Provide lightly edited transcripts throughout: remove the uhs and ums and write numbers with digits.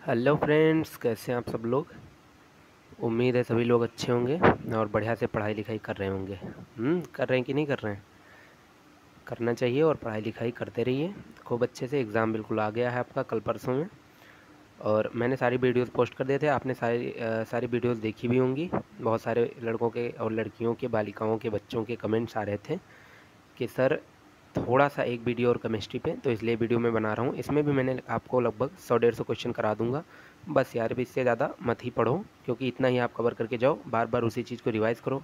Hello friends, कैसे हैं आप सब लोग। उम्मीद है सभी लोग अच्छे होंगे और बढ़िया से पढ़ाई लिखाई कर रहे होंगे। कर रहे हैं कि नहीं कर रहे हैं। करना चाहिए और पढ़ाई लिखाई करते रहिए खूब अच्छे से। एग्ज़ाम बिल्कुल आ गया है आपका कल परसों में, और मैंने सारी वीडियोस पोस्ट कर दिए थे। आपने सारी वीडियोस देखी भी होंगी। बहुत सारे लड़कों के और लड़कियों के, बालिकाओं के, बच्चों के कमेंट्स आ रहे थे कि सर थोड़ा सा एक वीडियो और केमिस्ट्री पे, तो इसलिए वीडियो मैं बना रहा हूँ। इसमें भी मैंने आपको लगभग 100-150 क्वेश्चन करा दूंगा। बस यार, भी इससे ज़्यादा मत ही पढ़ो, क्योंकि इतना ही आप कवर करके जाओ, बार बार उसी चीज़ को रिवाइज़ करो।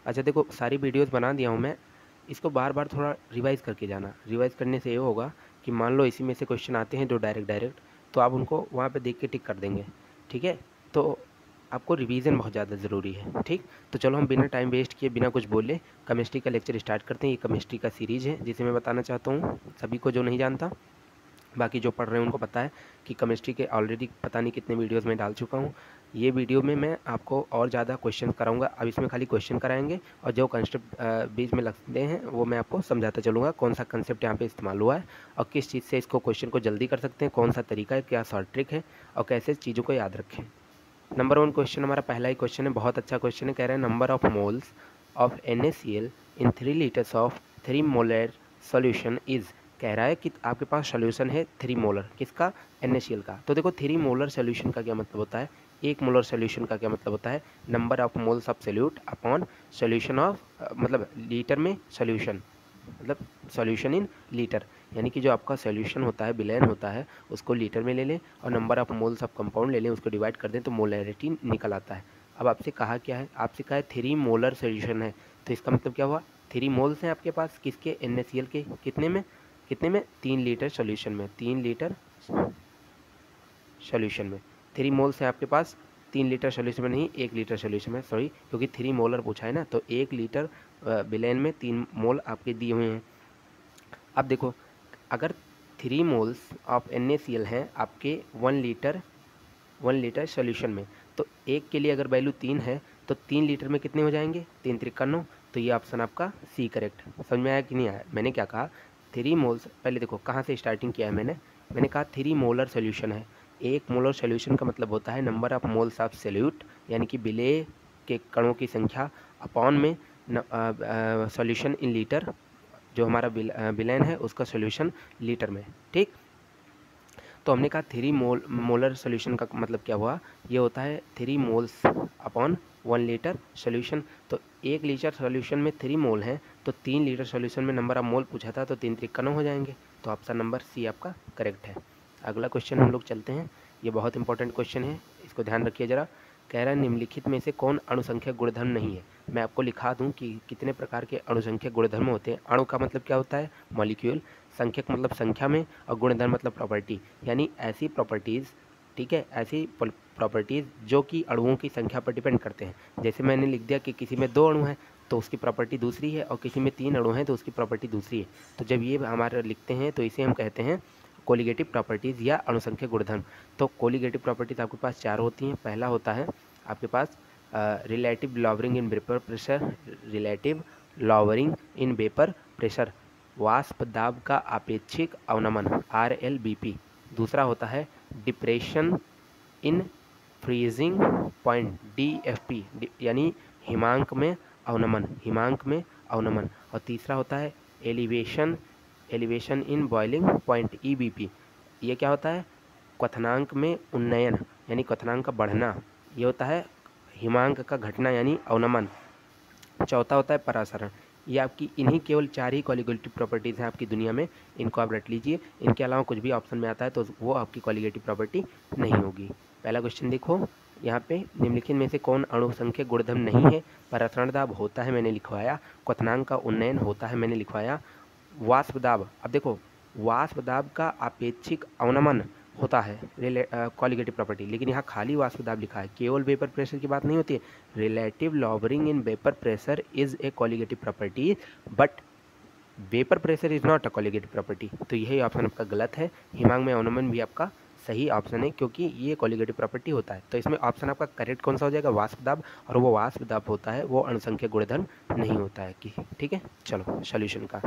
अच्छा देखो, सारी वीडियोस बना दिया हूँ मैं, इसको बार बार थोड़ा रिवाइज़ करके जाना। रिवाइज़ करने से ये होगा कि मान लो इसी में से क्वेश्चन आते हैं जो डायरेक्ट डायरेक्ट, तो आप उनको वहाँ पे देख के टिक कर देंगे। ठीक है, तो आपको रिवीजन बहुत ज़्यादा ज़रूरी है। ठीक, तो चलो हम बिना टाइम वेस्ट किए, बिना कुछ बोले, केमिस्ट्री का लेक्चर स्टार्ट करते हैं। ये केमिस्ट्री का सीरीज़ है जिसे मैं बताना चाहता हूँ सभी को जो नहीं जानता। बाकी जो पढ़ रहे हैं उनको पता है कि केमिस्ट्री के ऑलरेडी पता नहीं कितने वीडियोस में डाल चुका हूँ। ये वीडियो में मैं आपको और ज़्यादा क्वेश्चन कराऊंगा। अब इसमें खाली क्वेश्चन कराएंगे, और जो कंसेप्ट बीच में लगते हैं वो मैं आपको समझाता चलूँगा, कौन सा कंसेप्ट यहाँ पे इस्तेमाल हुआ है और किस चीज़ से इसको क्वेश्चन को जल्दी कर सकते हैं, कौन सा तरीका है, क्या शॉर्ट ट्रिक है, और कैसे चीज़ों को याद रखें। नंबर 1 क्वेश्चन हमारा पहला ही क्वेश्चन है, बहुत अच्छा क्वेश्चन है। कह रहे हैं number of moles of NaCl in 3 litres of 3 molar solution is. कह रहा है कि आपके पास सॉल्यूशन है 3 मोलर, किसका, NaCl का। तो देखो 3 मोलर सॉल्यूशन का क्या मतलब होता है, 1 मोलर सॉल्यूशन का क्या मतलब होता है, number of moles of solute upon solution of, मतलब लीटर में सॉल्यूशन, मतलब सॉल्यूशन इन लीटर। यानी कि जो आपका सॉल्यूशन होता है, विलयन होता है, उसको लीटर में ले लें और number of moles of compound ले लें, उसको डिवाइड कर दें तो मोलैरिटी निकल आता है। अब आपसे कहा क्या है, आपसे कहा है 3 मोलर सॉल्यूशन है, तो इसका मतलब क्या हुआ, 3 मोल्स हैं आपके पास किसके, NaCl के। कितने में 3 लीटर सॉल्यूशन में, 3 लीटर सॉल्यूशन में। 3 मोल्स हैं आपके पास 3 लीटर सॉल्यूशन में, नहीं 1 लीटर सॉल्यूशन में, सॉरी, क्योंकि 3 मोलर पूछा है ना, तो 1 लीटर विलेन में 3 मोल आपके दिए हुए हैं। अब देखो, अगर 3 मोल्स ऑफ NaCl हैं आपके 1 लीटर सॉल्यूशन में, तो एक के लिए अगर वैल्यू 3 है तो 3 लीटर में कितने हो जाएंगे, 3 त्रिका 9। तो ये ऑप्शन आपका सी करेक्ट। समझ में आया कि नहीं आया। मैंने क्या कहा, 3 मोल्स, पहले देखो कहाँ से स्टार्टिंग किया है मैंने कहा 3 मोलर सोल्यूशन है। 1 मोलर सोल्यूशन का मतलब होता है number of moles of solute, यानी कि विलेय के कणों की संख्या, अपॉन में सॉल्यूशन इन लीटर, जो हमारा विलेन है उसका सॉल्यूशन लीटर में। ठीक, तो हमने कहा 3 मोलर सोल्यूशन का मतलब क्या हुआ, ये होता है 3 मोल्स अपॉन 1 लीटर सोल्यूशन। तो 1 लीटर सोल्यूशन में 3 मोल हैं, तो 3 लीटर सोल्यूशन में नंबर ऑफ मोल पूछा था, तो 3 त्रिका 9 हो जाएंगे। तो ऑप्शन नंबर सी आपका करेक्ट है। अगला क्वेश्चन हम लोग चलते हैं, ये बहुत इंपॉर्टेंट क्वेश्चन है, इसको ध्यान रखिए ज़रा। कह रहा है निम्नलिखित में से कौन अणुसंख्यक गुणधर्म नहीं है। मैं आपको लिखा दूं कि कितने प्रकार के अणुसंख्यक गुणधर्म होते हैं। अणु का मतलब क्या होता है, मॉलिक्यूल, संख्यक मतलब संख्या में, और गुणधर्म मतलब प्रॉपर्टी, यानी ऐसी प्रॉपर्टीज़। ठीक है, ऐसी प्रॉपर्टीज़ जो कि अणुओं की संख्या पर डिपेंड करते हैं। जैसे मैंने लिख दिया कि किसी में 2 अणु हैं तो उसकी प्रॉपर्टी दूसरी है, और किसी में 3 अणु हैं तो उसकी प्रॉपर्टी दूसरी है। तो जब ये हमारे लिखते हैं तो इसे हम कहते हैं कोलिगेटिव प्रॉपर्टीज़ या अणुसंख्यक गुणधर्म। तो कोलिगेटिव प्रॉपर्टीज़ आपके पास 4 होती हैं। पहला होता है आपके पास relative lowering in vapour pressure, relative lowering in vapour pressure, वाष्प दाब का आपेक्षिक अवनमन, RLBP। दूसरा होता है depression in freezing point, DFP, यानी हिमांक में अवनमन। और तीसरा होता है elevation in boiling point, EBP। ये क्या होता है, क्वथनांक में उन्नयन, यानी क्वथनांक का बढ़ना। ये होता है हिमांक का घटना, यानी अवनमन। चौथा होता है परासरण। ये आपकी इन्हीं केवल 4 ही कोलिगेटिव प्रॉपर्टीज़ हैं आपकी दुनिया में, इनको आप रट लीजिए। इनके अलावा कुछ भी ऑप्शन में आता है तो वो आपकी कोलिगेटिव प्रॉपर्टी नहीं होगी। पहला क्वेश्चन देखो, यहाँ पे निम्नलिखित में से कौन अणुसंख्यक गुणधर्म नहीं है। परासरण दाब होता है, मैंने लिखवाया। क्वथनांक का उन्नयन होता है, मैंने लिखवाया। वाष्प दाब, अब देखो वाष्प दाब का आपेक्षिक अवनमन होता है कोलिगेटिव प्रॉपर्टी, लेकिन यहाँ खाली वाष्प दाब लिखा है, केवल वेपर प्रेशर की बात नहीं होती है। Relative lowering in vapour pressure is a colligative property, but vapour pressure is not a colligative property. तो यही ऑप्शन आपका गलत है। हिमांक में अवनमन भी आपका सही ऑप्शन है, क्योंकि ये कोलिगेटिव प्रॉपर्टी होता है। तो इसमें ऑप्शन आपका करेक्ट कौन सा हो जाएगा, वाष्प दाब। और वो वाष्प दाब होता है, वो अणुसंख्यक गुणधर्म नहीं होता है कि। ठीक है, चलो सॉल्यूशन का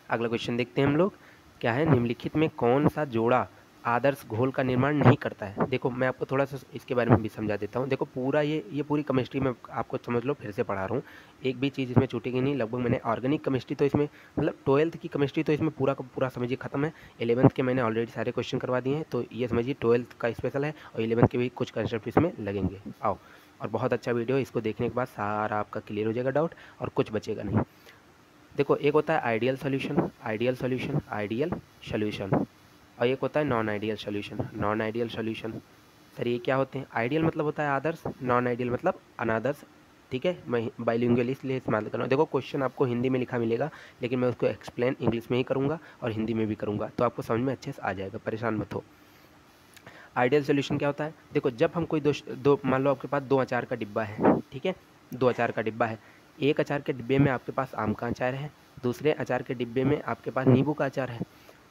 अगला क्वेश्चन देखते हैं हम लोग। क्या है, निम्नलिखित में कौन सा जोड़ा आदर्श घोल का निर्माण नहीं करता है। देखो मैं आपको थोड़ा सा इसके बारे में भी समझा देता हूँ। देखो पूरा ये पूरी केमिस्ट्री में आपको समझ लो, फिर से पढ़ा रहा हूँ, एक भी चीज़ इसमें छूटेगी नहीं। लगभग मैंने ऑर्गेनिक केमिस्ट्री तो इसमें मतलब 12th की केमिस्ट्री तो इसमें पूरा का पूरा समझिए खत्म है। 11th के मैंने ऑलरेडी सारे क्वेश्चन करवा दिए हैं, तो ये समझिए 12th का स्पेशल है और 11th के भी कुछ कंसेप्ट इसमें लगेंगे। आओ, और बहुत अच्छा वीडियो, इसको देखने के बाद सारा आपका क्लियर हो जाएगा डाउट और कुछ बचेगा नहीं। देखो एक होता है ideal solution, ideal solution, ideal solution, और एक होता है non ideal solution, non ideal solution. Sir ये क्या होते हैं? आइडियल मतलब होता है आदर्श, नॉन आइडियल मतलब अनादर्श। ठीक है, मैं बाइलिंगुअल इसलिए इस्तेमाल कर रहा हूँ। देखो क्वेश्चन आपको हिंदी में लिखा मिलेगा, लेकिन मैं उसको एक्सप्लेन इंग्लिश में ही करूँगा और हिंदी में भी करूँगा, तो आपको समझ में अच्छे से आ जाएगा, परेशान मत हो। आइडियल सोल्यूशन क्या होता है? देखो जब हम कोई दो मान लो आपके पास 2 अचार का डिब्बा है, ठीक है, 2 अचार का डिब्बा है। एक अचार के डिब्बे में आपके पास आम का अचार है, दूसरे अचार के डिब्बे में आपके पास नींबू का अचार है।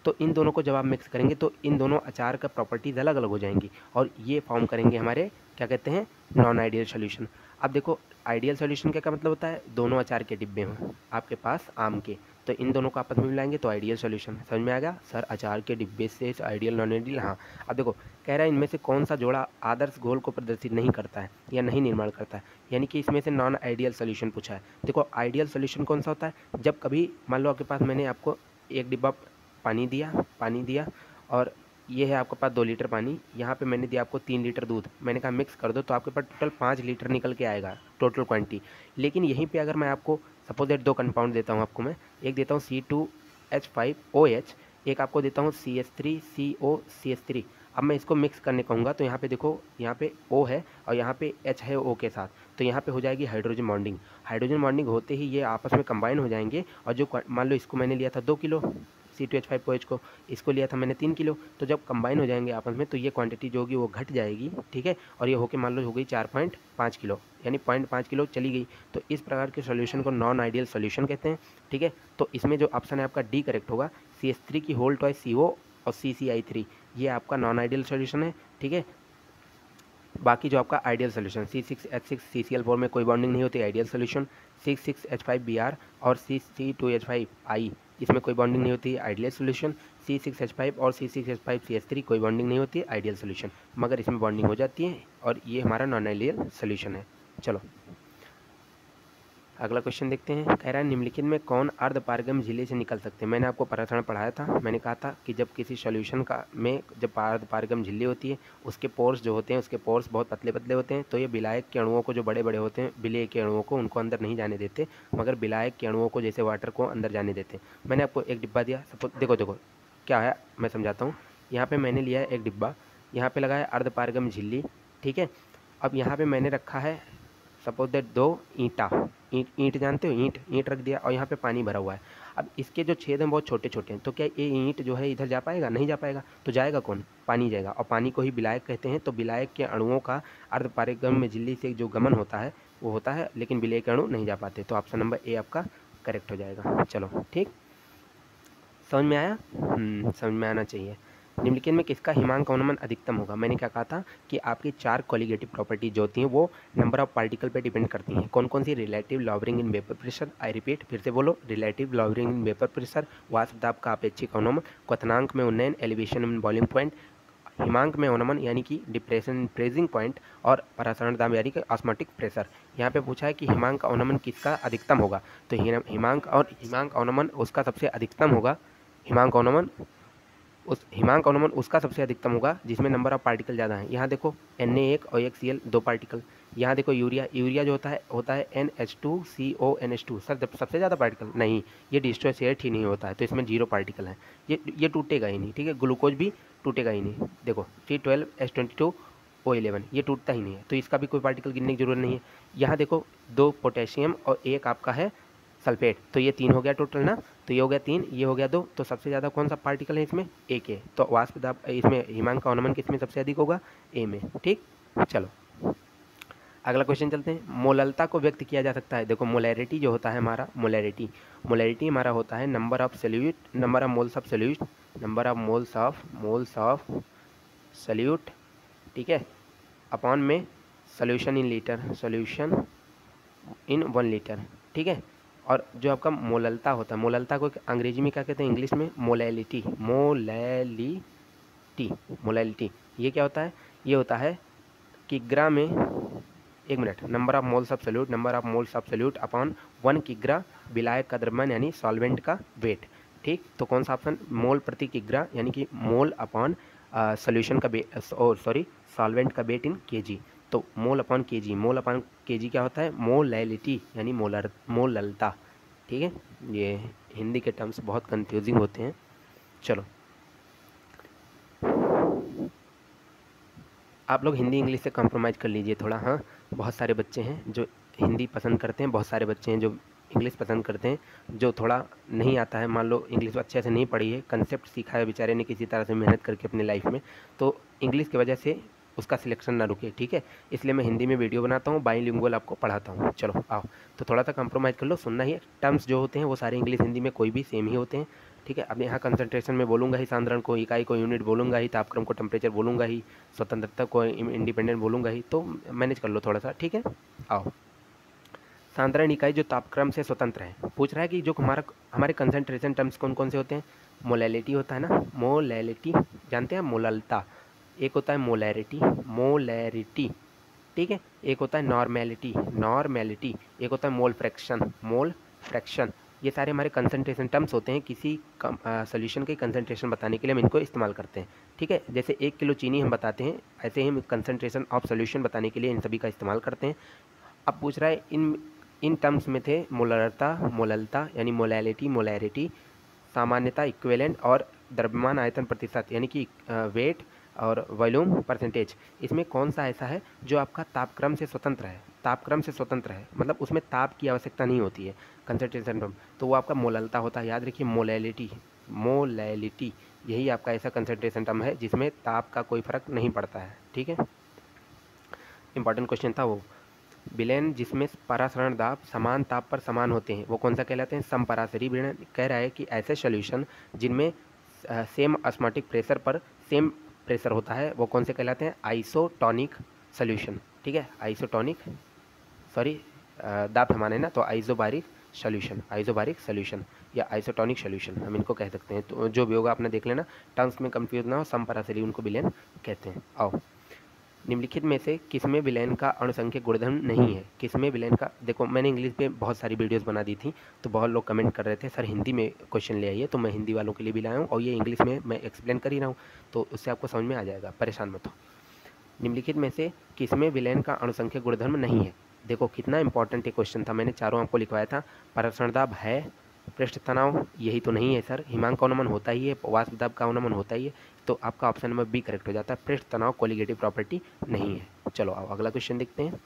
तो इन दोनों को जब आप मिक्स करेंगे तो इन दोनों अचार का प्रॉपर्टीज़ अलग अलग हो जाएंगी और ये फॉर्म करेंगे हमारे क्या कहते हैं, नॉन आइडियल सोल्यूशन। अब देखो आइडियल सोल्यूशन का क्या मतलब होता है? दोनों अचार के डिब्बे हैं आपके पास आम के, तो इन दोनों को आपस में मिलाएंगे तो आइडियल सोल्यूशन। समझ में आ गया सर? अचार के डिब्बे से आइडियल नॉन आइडियल, हाँ। अब देखो कह रहा है इनमें से कौन सा जोड़ा आदर्श घोल को प्रदर्शित नहीं करता है या नहीं निर्माण करता है, यानी कि इसमें से नॉन आइडियल सोल्यूशन पूछा है। देखो आइडियल सोल्यूशन कौन सा होता है? जब कभी मान लो आपके पास मैंने आपको एक डिब्बा पानी दिया और ये है आपके पास 2 लीटर पानी, यहाँ पे मैंने दिया आपको 3 लीटर दूध, मैंने कहा मिक्स कर दो, तो आपके पास टोटल 5 लीटर निकल के आएगा टोटल क्वांटिटी। लेकिन यहीं पे अगर मैं आपको सपोज दैट 2 कंपाउंड देता हूँ आपको मैं, एक देता हूँ C2H5OH, एक आपको देता हूँ CH3COCH3। अब मैं इसको मिक्स करने कहूँगा तो यहाँ पे देखो, यहाँ पे O है और यहाँ पे H है O के साथ, तो यहाँ पे हो जाएगी हाइड्रोजन बॉन्डिंग। हाइड्रोजन बॉन्डिंग होते ही ये आपस में कंबाइन हो जाएंगे और जो मान लो इसको मैंने लिया था 2 किलो C2H5OH को, इसको लिया था मैंने 3 किलो, तो जब कंबाइन हो जाएंगे आपस में तो ये क्वांटिटी जो होगी वो घट जाएगी, ठीक है, और ये होके मान लो हो गई 4.5 किलो, यानी 0.5 किलो चली गई। तो इस प्रकार के सोल्यूशन को नॉन आइडियल सोल्यूशन कहते हैं, ठीक है। तो इसमें जो ऑप्शन है आपका डी करेक्ट होगा, CH3 की होल ट्वाइस CO और CCl3, ये आपका नॉन आइडियल सोल्यूशन है, ठीक है। बाकी जो आपका आइडियल सोल्यूशन C6H6 CCl4 में कोई बॉन्डिंग नहीं होती, आइडियल सोल्यूशन। C6H5Br और C2H5I इसमें कोई बॉन्डिंग नहीं होती, आइडियल सोल्यूशन। C6H5 और C6H5CH3 कोई बॉन्डिंग नहीं होती, आइडियल सोल्यूशन। मगर इसमें बॉन्डिंग हो जाती है और ये हमारा नॉन आइडियल सोल्यूशन है। चलो अगला क्वेश्चन देखते हैं। कह रहा है निम्नलिखित में कौन अर्धपारगम झिल्ली से निकल सकते हैं? मैंने आपको प्रसारण पढ़ाया था, मैंने कहा था कि जब किसी सॉल्यूशन का में जब अर्धपारगम झिल्ली होती है, उसके पोर्स जो होते हैं, उसके पोर्स बहुत पतले पतले होते हैं, तो ये विलायक के अणुओं को, जो बड़े बड़े होते हैं विलेय के अणुओं को, उनको अंदर नहीं जाने देते, मगर विलायक के अणुओं को जैसे वाटर को अंदर जाने देते हैं। मैंने आपको एक डिब्बा दिया, सपोज देखो क्या है, मैं समझाता हूँ। यहाँ पर मैंने लिया है एक डिब्बा, यहाँ पर लगा है अर्धपारगम झिल्ली, ठीक है। अब यहाँ पर मैंने रखा है सपोज दैट 2 ईंट जानते हो, ईंट रख दिया और यहाँ पे पानी भरा हुआ है। अब इसके जो छेद हैं बहुत छोटे छोटे हैं, तो क्या ये ईंट जो है इधर जा पाएगा? नहीं जा पाएगा, तो जाएगा कौन? पानी जाएगा, और पानी को ही विलायक कहते हैं। तो विलायक के अणुओं का अर्धपारगम में झिल्ली से जो गमन होता है वो होता है, लेकिन विलेय के अणु नहीं जा पाते, तो ऑप्शन नंबर ए आपका करेक्ट हो जाएगा। चलो ठीक, समझ में आया? समझ में आना चाहिए। निम्नलिखित में किसका हिमांक अवनमन अधिकतम होगा? मैंने क्या कहा था कि आपकी 4 कोलिगेटिव प्रॉपर्टी जो होती हैं वो नंबर ऑफ पार्टिकल पे डिपेंड करती हैं। कौन कौन सी? Relative lowering in vapour pressure, I repeat, फिर से बोलो, relative lowering in vapour pressure, वाष्प दाब का अपेक्षिक अवनमन, क्वथनांक में उन्नयन, एलिवेशन इन बॉइलिंग पॉइंट, हिमांक में अवनमन यानी कि डिप्रेशन इन फ्रीजिंग पॉइंट, और परासरण दाब यानी कि ऑस्मोटिक प्रेशर। यहाँ पे पूछा है कि हिमांक अवनमन किसका अधिकतम होगा, तो हिमांक अवनमन उसका सबसे अधिकतम होगा। हिमांक अवनमन उसका सबसे अधिकतम होगा जिसमें नंबर ऑफ पार्टिकल ज़्यादा हैं। यहाँ देखो Na1 और एक Cl 2 पार्टिकल। यहाँ देखो यूरिया जो होता है NH2CONH2। सर सबसे ज़्यादा पार्टिकल नहीं, ये डिसोसिएट ही नहीं होता है, तो इसमें 0 पार्टिकल है, ये टूटेगा ही नहीं, ठीक है। ग्लूकोज भी टूटेगा ही नहीं। देखो C12H22O11 ये टूटता ही नहीं है, तो इसका भी कोई पार्टिकल गिनने की जरूरत नहीं है। यहाँ देखो 2 पोटेशियम और एक आपका है सल्फेट, तो ये 3 हो गया टोटल ना, तो ये हो गया 3, ये हो गया 2, तो सबसे ज़्यादा कौन सा पार्टिकल है इसमें? एक है, तो वाष्प दाब इसमें हिमांक का अवनमन किसमें सबसे अधिक होगा? ए में, ठीक। चलो अगला क्वेश्चन चलते हैं। मोललता को व्यक्त किया जा सकता है, देखो मोलैरिटी जो होता है हमारा, मोलैरिटी हमारा होता है number of moles of solute, number of moles of solute, ठीक है, अपॉन में सोल्यूशन इन 1 लीटर, ठीक है। और जो आपका मोललता होता है, मोललता को अंग्रेजी में क्या कहते हैं? इंग्लिश में मोलैलिटी, मोलैलिटी ये क्या होता है? ये होता है किग्रा में, एक minute, number of moles of solute upon 1 किग्रा विलायक का द्रव्यमान यानी सॉल्वेंट का वेट। ठीक, तो कौन सा ऑप्शन? मोल प्रति किग्रा यानी कि मोल अपॉन सोल्यूशन का सॉल्वेंट का वेट इन केजी। तो मोल अपॉन केजी क्या होता है? मोलैलिटी यानी मोललता। ठीक है, ये हिंदी के टर्म्स बहुत कंफ्यूजिंग होते हैं। चलो, आप लोग हिंदी इंग्लिश से कॉम्प्रोमाइज़ कर लीजिए थोड़ा। हाँ, बहुत सारे बच्चे हैं जो हिंदी पसंद करते हैं, बहुत सारे बच्चे हैं जो इंग्लिश पसंद करते हैं। जो थोड़ा नहीं आता है, मान लो इंग्लिश अच्छे से नहीं पढ़ी है, कंसेप्ट सीखा है बेचारे ने किसी तरह से मेहनत करके अपनी लाइफ में, तो इंग्लिश की वजह से उसका सिलेक्शन ना रुके। ठीक है, इसलिए मैं हिंदी में वीडियो बनाता हूँ, बाइलिंगुअल आपको पढ़ाता हूँ। चलो आओ, तो थोड़ा सा कॉम्प्रोमाइज़ कर लो, सुनना ही है। टर्म्स जो होते हैं वो सारे इंग्लिश हिंदी में कोई भी सेम ही होते हैं। ठीक है, अब यहाँ कंसंट्रेशन में बोलूँगा ही, सांद्रण को, इकाई को, यूनिट बोलूँगा ही, तापक्रम को टेम्परेचर बोलूँगा ही, स्वतंत्रता को इंडिपेंडेंट बोलूँगा ही, तो मैनेज कर लो थोड़ा सा। ठीक है, आओ। सांद्रण इकाई जो तापक्रम से स्वतंत्र है, पूछ रहा है कि जो हमारे कंसंट्रेशन टर्म्स कौन कौन से होते हैं? मोलैलिटी होता है ना, मोलैलिटी जानते हैं, मोललता। एक होता है मोलैरिटी। ठीक है, एक होता है नॉर्मेलिटी। एक होता है मोल फ्रैक्शन। ये सारे हमारे कंसंट्रेशन टर्म्स होते हैं। किसी सोल्यूशन की कंसंट्रेशन बताने के लिए हम इनको इस्तेमाल करते हैं। ठीक है, जैसे 1 किलो चीनी हम बताते हैं, ऐसे ही हम कंसंट्रेशन ऑफ सोल्यूशन बताने के लिए इन सभी का इस्तेमाल करते हैं। अब पूछ रहा है इन टर्म्स में थे मोललता यानी मोलैरिटी, सामान्यता इक्विवेलेंट, और द्रव्यमान आयतन प्रतिशत यानी कि वेट और वॉल्यूम परसेंटेज। इसमें कौन सा ऐसा है जो आपका तापक्रम से स्वतंत्र है? मतलब उसमें ताप की आवश्यकता नहीं होती है कंसंट्रेशन टर्म, तो वो आपका मोललता होता है। याद रखिए, मोलैलिटी यही आपका ऐसा कंसंट्रेशन टर्म है जिसमें ताप का कोई फर्क नहीं पड़ता है। ठीक है, इंपॉर्टेंट क्वेश्चन था वो। विलयन जिसमें परासरण दाब समान ताप पर समान होते हैं वो कौन सा कहलाते हैं? समपरासरी विलयन। कह रहा है कि ऐसे सॉल्यूशन जिनमें सेम ऑस्मोटिक प्रेशर पर सेम प्रेशर होता है वो कौन से कहलाते हैं? Isotonic solution. ठीक है, दाब समान है ना, तो आइसोबारिक सॉल्यूशन या आइसोटोनिक सॉल्यूशन हम इनको कह सकते हैं। तो जो भी होगा आपने देख लेना, टर्म्स में कंफ्यूज ना हो, समपरासरी उनको विलयन कहते हैं। आओ, निम्नलिखित में से किसमें विलयन का अणुसंख्यक गुणधर्म नहीं है? किसमें विलयन का, देखो मैंने इंग्लिश में बहुत सारी वीडियोस बना दी थी, तो बहुत लोग कमेंट कर रहे थे सर हिंदी में क्वेश्चन ले आइए, तो मैं हिंदी वालों के लिए भी लाया हूँ, और ये इंग्लिश में मैं एक्सप्लेन कर ही रहा हूँ, तो उससे आपको समझ में आ जाएगा, परेशान मत हो। निम्नलिखित में से किसमें विलयन का अणुसंख्यक गुणधर्म नहीं है? देखो कितना इंपॉर्टेंट ये क्वेश्चन था, मैंने चारों आपको लिखवाया था। परासरण दाब है, पृष्ठ तनाव यही तो नहीं है सर, हिमांक का अवनमन होता ही है, वाष्प दाब का अवनमन होता ही है, तो आपका ऑप्शन नंबर बी करेक्ट हो जाता है। पृष्ठ तनाव कोलिगेटिव प्रॉपर्टी नहीं है। चलो आओ अगला क्वेश्चन देखते हैं।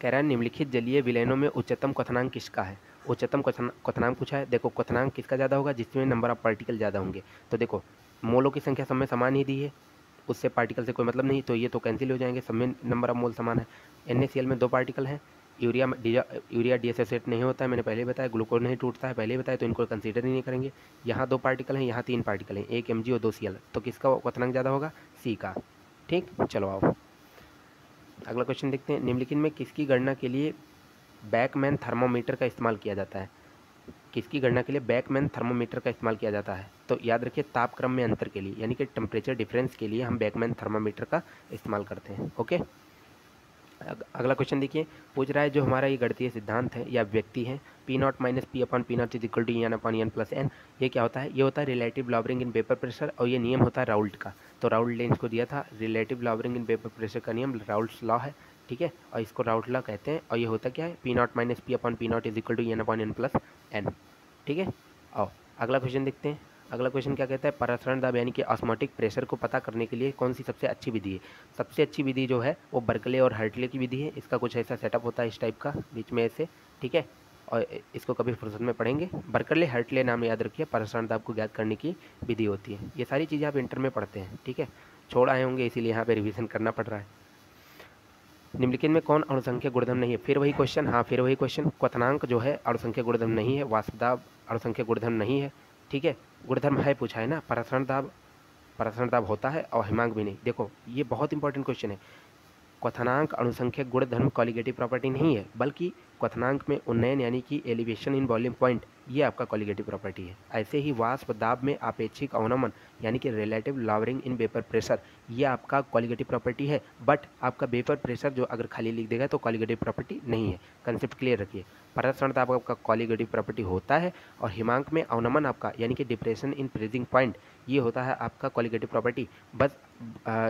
कह रहा है निम्नलिखित जलीय विलयनों में उच्चतम क्वथनांक किसका है? उच्चतम क्वथनांक पूछा है। देखो क्वथनांक किसका ज़्यादा होगा? जिसमें नंबर ऑफ पार्टिकल ज़्यादा होंगे। तो देखो मोलों की संख्या सब में समान ही दी है, उससे पार्टिकल से कोई मतलब नहीं, तो ये तो कैंसिल हो जाएंगे, सब में नंबर ऑफ मोल समान है। NaCl में 2 पार्टिकल हैं, यूरिया डीएसोसिएट नहीं होता है, मैंने पहले बताया, ग्लूकोज नहीं टूटता है, पहले बताया, तो इनको कंसीडर ही नहीं करेंगे। यहाँ 2 पार्टिकल हैं, यहाँ 3 पार्टिकल हैं, 1 Mg और 2 Cl, तो किसका क्वथनांक ज़्यादा होगा? सी का। ठीक, चलो आओ अगला क्वेश्चन देखते हैं। निम्नलिखित में किसकी गणना के लिए बैकमैन थर्मोमीटर का इस्तेमाल किया जाता है? किसकी गणना के लिए बैकमैन थर्मोमीटर का इस्तेमाल किया जाता है? तो याद रखिए तापक्रम में अंतर के लिए, यानी कि टेम्परेचर डिफरेंस के लिए हम बैकमैन थर्मोमीटर का इस्तेमाल करते हैं। ओके, अगला क्वेश्चन देखिए, पूछ रहा है जो हमारा ये गणितीय सिद्धांत है या व्यक्ति है, P0 minus P upon P0 is equal to n upon n plus n, ये क्या होता है? ये होता है relative lowering in vapour pressure, और ये नियम होता है राउल्ट का। तो राउल्ट ने इसको दिया था, relative lowering in vapour pressure का नियम राउल्ट्स लॉ है। ठीक है, और इसको राउल्ट लॉ कहते हैं, और ये होता क्या है? P0 minus P upon P0 is equal to n upon n plus n. ठीक है, आओ अगला क्वेश्चन देखते हैं। अगला क्वेश्चन क्या कहता है? परासरण दाब यानी कि ऑस्मोटिक प्रेशर को पता करने के लिए कौन सी सबसे अच्छी विधि है? सबसे अच्छी विधि जो है वो बर्कले और हर्टले की विधि है। इसका कुछ ऐसा सेटअप होता है इस टाइप का बीच में ऐसे, ठीक है, और इसको कभी फुर्सत में पढ़ेंगे। बर्कले हर्टले नाम याद रखिए, परासरण दाब को ज्ञात करने की विधि होती है। ये सारी चीज़ें आप इंटर में पढ़ते हैं, ठीक है, छोड़ आए होंगे इसीलिए यहाँ पे रिविजन करना पड़ रहा है। निम्नलिखित में कौन अणुसंख्यक गुणधर्म नहीं है? फिर वही क्वेश्चन, हाँ फिर वही क्वेश्चन, क्वथनांक जो है अणुसंख्यक गुणधर्म नहीं है, वाष्प दाब अणुसंख्यक गुणधर्म नहीं है। ठीक है, गुणधर्म है पूछा है ना, परासरण दाब होता है और हिमांक भी नहीं। देखो ये बहुत इंपॉर्टेंट क्वेश्चन है। क्वथनांक अणुसंख्यक गुणधर्म कॉलिगेटिव प्रॉपर्टी नहीं है, बल्कि क्वथनांक में उन्नयन यानी कि एलिवेशन इन वॉल्यूम पॉइंट ये आपका कॉलिगेटिव प्रॉपर्टी है। ऐसे ही वाष्प दाब में आपेक्षिक अवनमन यानी कि relative lowering in vapour pressure, ये आपका कॉलिगेटिव प्रॉपर्टी है। बट आपका वेपर प्रेशर जो अगर खाली लिख देगा तो कॉलिगेटिव प्रॉपर्टी नहीं है। कंसेप्ट क्लियर रखिए। प्रसरण दाब आपका कॉलिगेटिव प्रॉपर्टी होता है और हिमांक में अवनमन आपका यानी कि डिप्रेशन इन फ्रीजिंग पॉइंट, ये होता है आपका कॉलिगेटिव प्रॉपर्टी। बस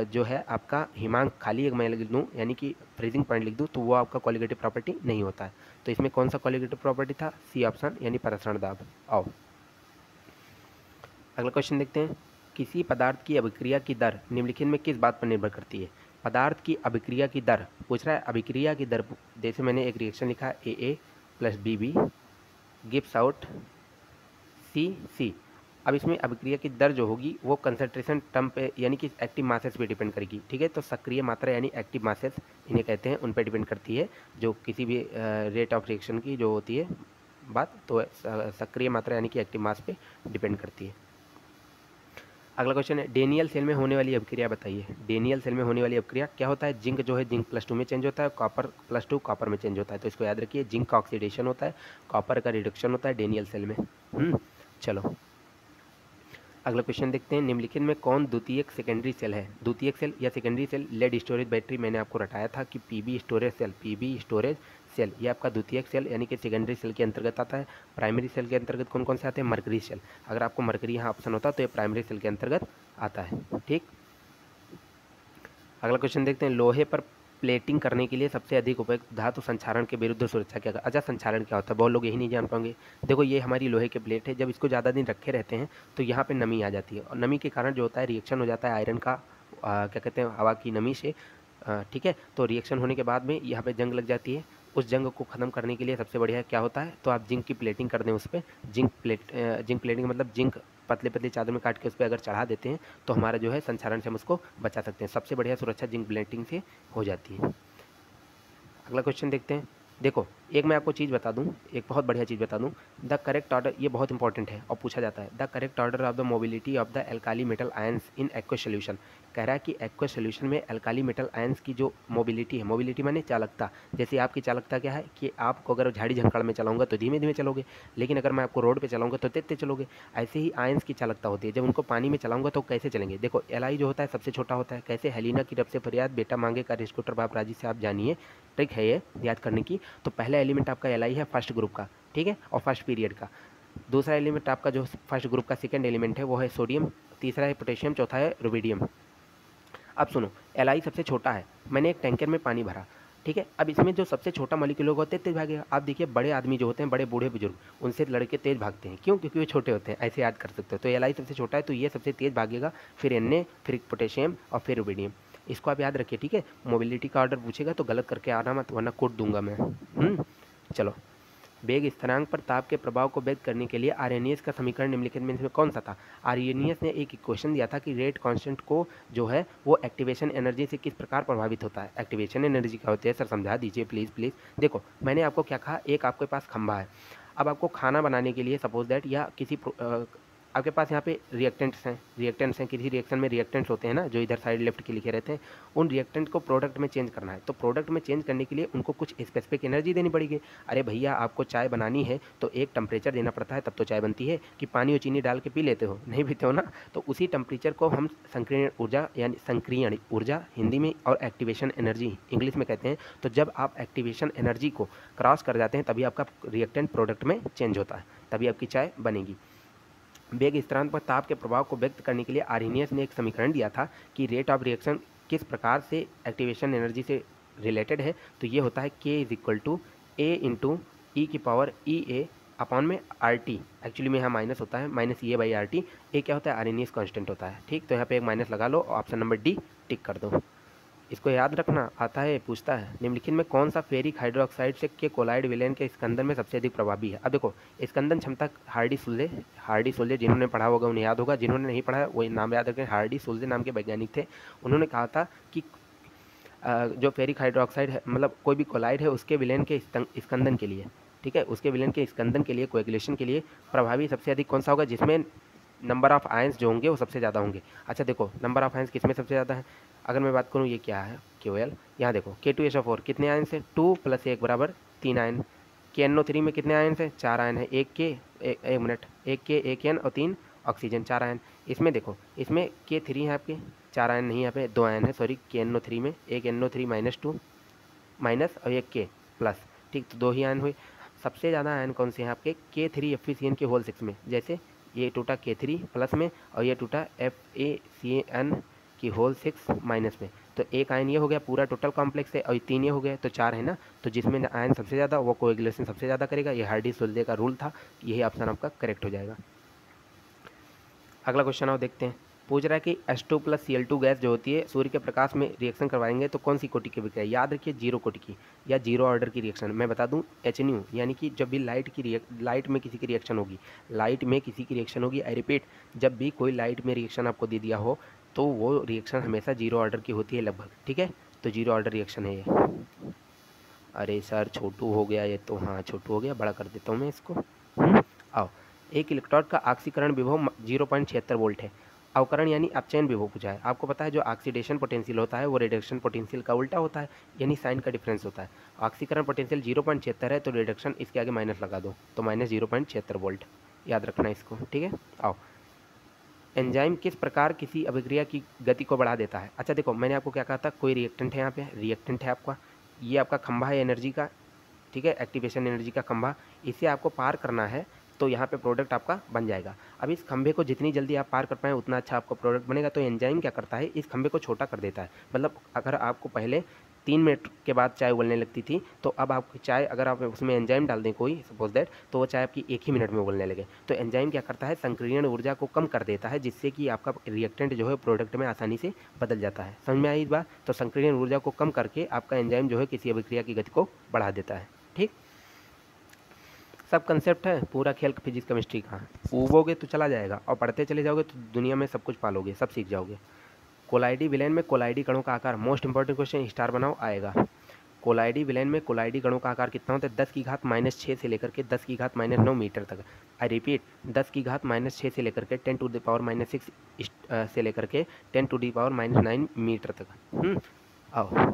जो है आपका हिमांक खाली एक मैं लिख दूँ यानी कि फ्रीजिंग पॉइंट लिख दूँ तो वो आपका कॉलिगेटिव प्रॉपर्टी नहीं होता है। तो इसमें कौन सा कॉलिगेटिव प्रॉपर्टी था? सी ऑप्शन यानी प्रसरण दाब। आओ अगला क्वेश्चन देखते हैं। किसी पदार्थ की अभिक्रिया की दर निम्नलिखित में किस बात पर निर्भर करती है? पदार्थ की अभिक्रिया की दर पूछ रहा है। अभिक्रिया की दर जैसे मैंने एक रिएक्शन लिखा है ए प्लस बी गिव्स आउट सी। अब इसमें अभिक्रिया की दर जो होगी वो कंसंट्रेशन टर्म पे यानी कि एक्टिव मासेस पे डिपेंड करेगी। ठीक है, तो सक्रिय मात्रा यानी एक्टिव मासेस इन्हें कहते हैं, उन पे डिपेंड करती है जो किसी भी रेट ऑफ रिएक्शन की जो होती है बात, तो सक्रिय मात्रा यानी कि एक्टिव मास पे डिपेंड करती है। अगला क्वेश्चन है, डेनियल सेल में होने वाली अभिक्रिया बताइए। डेनियल सेल में होने वाली अभिक्रिया क्या होता है? जिंक जो है जिंक +2 में चेंज होता है, कॉपर +2 कॉपर में चेंज होता है। तो इसको याद रखिए, जिंक का ऑक्सीडेशन होता है, कॉपर का रिडक्शन होता है डेनियल सेल में। चलो अगला क्वेश्चन देखते हैं। निम्नलिखित में कौन द्वितीयक सेकेंडरी सेल है? द्वितीयक सेल या secondary cell, lead storage battery मैंने आपको रटाया था कि पीबी स्टोरेज सेल ये आपका द्वितीयक सेल यानी कि सेकेंडरी सेल के अंतर्गत आता है। प्राइमरी सेल के अंतर्गत कौन कौन से आते हैं? Mercury cell. अगर आपको मरकरी यहाँ ऑप्शन होता तो ये प्राइमरी सेल के अंतर्गत आता है। ठीक, अगला क्वेश्चन देखते हैं। लोहे पर प्लेटिंग करने के लिए सबसे अधिक उपयुक्त धातु संक्षारण के विरुद्ध सुरक्षा क्या? अच्छा, संक्षारण क्या होता है? बहुत लोग यही नहीं जान पाएंगे। देखो, ये हमारी लोहे के प्लेट है, जब इसको ज़्यादा दिन रखे रहते हैं तो यहाँ पे नमी आ जाती है और नमी के कारण जो होता है रिएक्शन हो जाता है आयरन का क्या कहते हैं हवा की नमी से। ठीक है, तो रिएक्शन होने के बाद में यहाँ पे जंग लग जाती है। उस जंग को ख़त्म करने के लिए सबसे बढ़िया क्या होता है? तो आप जिंक की प्लेटिंग कर दें उस पर। जिंक प्लेटिंग मतलब जिंक पतले पतले चादर में काट के उस पर अगर चढ़ा देते हैं तो हमारा जो है संक्षारण से हम उसको बचा सकते हैं। सबसे बढ़िया सुरक्षा जिंक प्लेटिंग से हो जाती है। अगला क्वेश्चन देखते हैं। देखो, एक मैं आपको चीज़ बता दूं, एक बहुत बढ़िया चीज़ बता दूं। द करेक्ट ऑर्डर, ये बहुत इंपॉर्टेंट है और पूछा जाता है। The correct order of the mobility of the alkali metal ions in aqueous solution. कह रहा है कि एक्वस सोल्यूशन में एल्काली मेटल आयंस की जो मोबिलिटी है, मोबिलिटी माने चालकता। जैसे आपकी चालकता क्या है कि आपको अगर झाड़ी झंकाड़ में चलाऊंगा तो धीमे धीमे चलोगे, लेकिन अगर मैं आपको रोड पे चलाऊंगा तो तेज तेज चलोगे। ऐसे ही आयंस की चालकता होती है। जब उनको पानी में चलाऊंगा तो कैसे चलेंगे? देखो, एलआई जो होता है सबसे छोटा होता है। कैसे? हेलिना की रब से फरियाद बेटा मांगे कर स्कूटर बाप राजी से आप जानिए, ट्रिक है ये याद करने की। तो पहला एलिमेंट आपका एलआई है फर्स्ट ग्रुप का, ठीक है, और फर्स्ट पीरियड का। दूसरा एलिमेंट आपका जो फर्स्ट ग्रुप का सेकंड एलिमेंट है वो है सोडियम, तीसरा है पोटेशियम, चौथा है रुबिडियम। अब सुनो, एलआई सबसे छोटा है। मैंने एक टैंकर में पानी भरा, ठीक है। अब इसमें जो सबसे छोटा मॉलिक्यूल होगा तेज तेज भागेगा। आप देखिए, बड़े आदमी जो होते हैं, बड़े बूढ़े बुजुर्ग, उनसे लड़के तेज भागते हैं। क्यों? क्योंकि वो छोटे होते हैं। ऐसे याद कर सकते हो। तो एलआई सबसे छोटा है तो ये सबसे तेज भागेगा, फिर एनए, फिर पोटेशियम और फिर रुबिडियम। इसको आप याद रखिए, ठीक है। मोबिलिटी का ऑर्डर पूछेगा तो गलत करके आना मत, वरना कूट दूंगा मैं। चलो, वेग स्थिरांक पर ताप के प्रभाव को व्यक्त करने के लिए आर्यनियस का समीकरण निम्नलिखित में से कौन सा था? आर्यनियस ने एक इक्वेशन दिया था कि रेट कांस्टेंट को जो है वो एक्टिवेशन एनर्जी से किस प्रकार प्रभावित होता है। एक्टिवेशन एनर्जी क्या होती है सर, समझा दीजिए प्लीज़। देखो, मैंने आपको क्या कहा, एक आपके पास खंभा है। अब आपको खाना बनाने के लिए सपोज दैट या किसी आपके पास यहाँ पे रिएक्टेंट्स हैं। किसी रिएक्शन में रिएक्टेंट्स होते हैं ना, जो इधर साइड लेफ्ट के लिखे रहते हैं। उन रिएक्टेंट को प्रोडक्ट में चेंज करना है, तो प्रोडक्ट में चेंज करने के लिए उनको कुछ स्पेसिफिक एनर्जी देनी पड़ेगी। अरे भैया, आपको चाय बनानी है तो एक टेम्परेचर देना पड़ता है, तब तो चाय बनती है। कि पानी और चीनी डाल के पी लेते हो? नहीं पीते हो ना। तो उसी टेम्परेचर को हम संक्रियण ऊर्जा यानी संक्रियण ऊर्जा हिंदी में और एक्टिवेशन एनर्जी इंग्लिश में कहते हैं। तो जब आप एक्टिवेशन एनर्जी को क्रॉस कर जाते हैं तभी आपका रिएक्टेंट प्रोडक्ट में चेंज होता है, तभी आपकी चाय बनेगी। वेग स्थिरांक पर ताप के प्रभाव को व्यक्त करने के लिए आर्यनियस ने एक समीकरण दिया था कि रेट ऑफ रिएक्शन किस प्रकार से एक्टिवेशन एनर्जी से रिलेटेड है। तो ये होता है K = A × E⁴ अपॉन में RT। एक्चुअली में यहाँ माइनस होता है, -EA/RT। ए क्या होता है? आर्यनियस कांस्टेंट होता है, ठीक। तो यहाँ पे एक माइनस लगा लो, ऑप्शन नंबर डी टिक कर दो। इसको याद रखना, आता है, पूछता है। निम्नलिखित में कौन सा फेरिक हाइड्रोक्साइड से के कोलाइड विलयन के स्कंदन में सबसे अधिक प्रभावी है? अब देखो, स्कंदन क्षमता हार्डी सुल्जे जिन्होंने पढ़ा होगा उन्हें याद होगा, जिन्होंने नहीं पढ़ा वही नाम याद रखें। हार्डी सुल्जे नाम के वैज्ञानिक थे। उन्होंने कहा था कि जो फेरिक हाइड्रोक्साइड है, मतलब कोई भी कोलाइड है, उसके विलयन के स्कंदन के लिए, ठीक है, उसके विलयन के स्कंदन के लिए, कोएगुलेशन के लिए प्रभावी सबसे अधिक कौन सा होगा? जिसमें नंबर ऑफ आयंस जो होंगे वो सबसे ज़्यादा होंगे। अच्छा देखो, नंबर ऑफ आयंस किसमें सबसे ज़्यादा है? अगर मैं बात करूँ, ये क्या है QL, यहाँ देखो K2SO4 कितने आयंस है? 2 + 1 = 3 आयन। KNO3 में कितने आयंस है? 4 आयन है। एक मिनट, एक के एक एन और 3 ऑक्सीजन, 4 आयन। इसमें देखो, इसमें K3 है आपके, 4 आयन नहीं, यहाँ पे 2 आयन है, सॉरी KNO3 में एक NO3 -2 माइनस और एक K प्लस, ठीक, तो 2 ही आयन हुए। सबसे ज़्यादा आयन कौन से हैं आपके K3 FeCN के होल 6 में, जैसे ये टूटा K3 प्लस में और ये टूटा FeCN की होल 6 माइनस में, तो एक आयन ये हो गया पूरा टोटल कॉम्प्लेक्स है और 3 ये हो गए, तो 4 है ना। तो जिसमें आयन सबसे ज़्यादा वो कोएगुलेशन सबसे ज़्यादा करेगा, ये हार्डी-सोल्जे का रूल था, यही ऑप्शन आपका करेक्ट हो जाएगा। अगला क्वेश्चन आप देखते हैं, पूछ रहा है कि H2 + Cl2 गैस जो होती है सूर्य के प्रकाश में रिएक्शन करवाएंगे तो कौन सी कोटि की विक्रिया, याद रखिए 0 कोटि की या 0 ऑर्डर की रिएक्शन। मैं बता दूं HNU यानी कि जब भी लाइट में किसी की रिएक्शन होगी, आई रिपीट, जब भी कोई लाइट में रिएक्शन आपको दे दिया हो तो वो रिएक्शन हमेशा 0 ऑर्डर की होती है लगभग, ठीक है, तो 0 ऑर्डर रिएक्शन है ये। अरे सर छोटू हो गया ये तो, हाँ छोटू हो गया, बड़ा कर देता हूँ मैं इसको। आओ, एक इलेक्ट्रोड का ऑक्सीकरण विभव 0.76 वोल्ट है। अवकरण यानी अपचयन विभव पूछा है। आपको पता है जो ऑक्सीडेशन पोटेंशियल होता है वो रिडक्शन पोटेंशियल का उल्टा होता है, यानी साइन का डिफरेंस होता है। ऑक्सीकरण पोटेंशियल 0.76 है तो रिडक्शन इसके आगे माइनस लगा दो, तो -0.76 वोल्ट, याद रखना इसको, ठीक है। आओ, एंजाइम किस प्रकार किसी अभिक्रिया की गति को बढ़ा देता है। अच्छा देखो, मैंने आपको क्या कहा था, कोई रिएक्टेंट है, यहाँ पे रिएक्टेंट है आपका, ये आपका खंभा है एनर्जी का, ठीक है, एक्टिवेशन एनर्जी का खंभा, इसे आपको पार करना है तो यहाँ पे प्रोडक्ट आपका बन जाएगा। अब इस खंभे को जितनी जल्दी आप पार कर पाएँ उतना अच्छा आपका प्रोडक्ट बनेगा। तो एंजाइम क्या करता है, इस खंभे को छोटा कर देता है। मतलब अगर आपको पहले 3 मिनट के बाद चाय उबलने लगती थी, तो अब आपकी चाय अगर आप उसमें एंजाइम डाल दें कोई, सपोज दैट, तो वो चाय आपकी 1 ही मिनट में उबलने लगे। तो एंजाइम क्या करता है, संक्रियण ऊर्जा को कम कर देता है, जिससे कि आपका रिएक्टेंट जो है प्रोडक्ट में आसानी से बदल जाता है। समझ में आई इस बात। तो संक्रियण ऊर्जा को कम करके आपका एंजाइम जो है किसी अभिक्रिया की गति को बढ़ा देता है, ठीक। सब कंसेप्ट है, पूरा खेल फिजिक्स केमिस्ट्री का। उबोगे तो चला जाएगा और पढ़ते चले जाओगे तो दुनिया में सब कुछ पालोगे, सब सीख जाओगे। कोलाइडी विलयन में कोलाइडी कणों का आकार, मोस्ट इंपॉर्टेंट क्वेश्चन, स्टार बनाओ आएगा। कोलाइडी विलयन में कोलाइडी कणों का आकार कितना होता है, 10⁻⁻6 से लेकर के 10⁻�9 मीटर तक। आई रिपीट, 10⁻⁻6 से लेकर के 10⁻⁻6 से लेकर के 10⁻⁻9 मीटर तक। आओ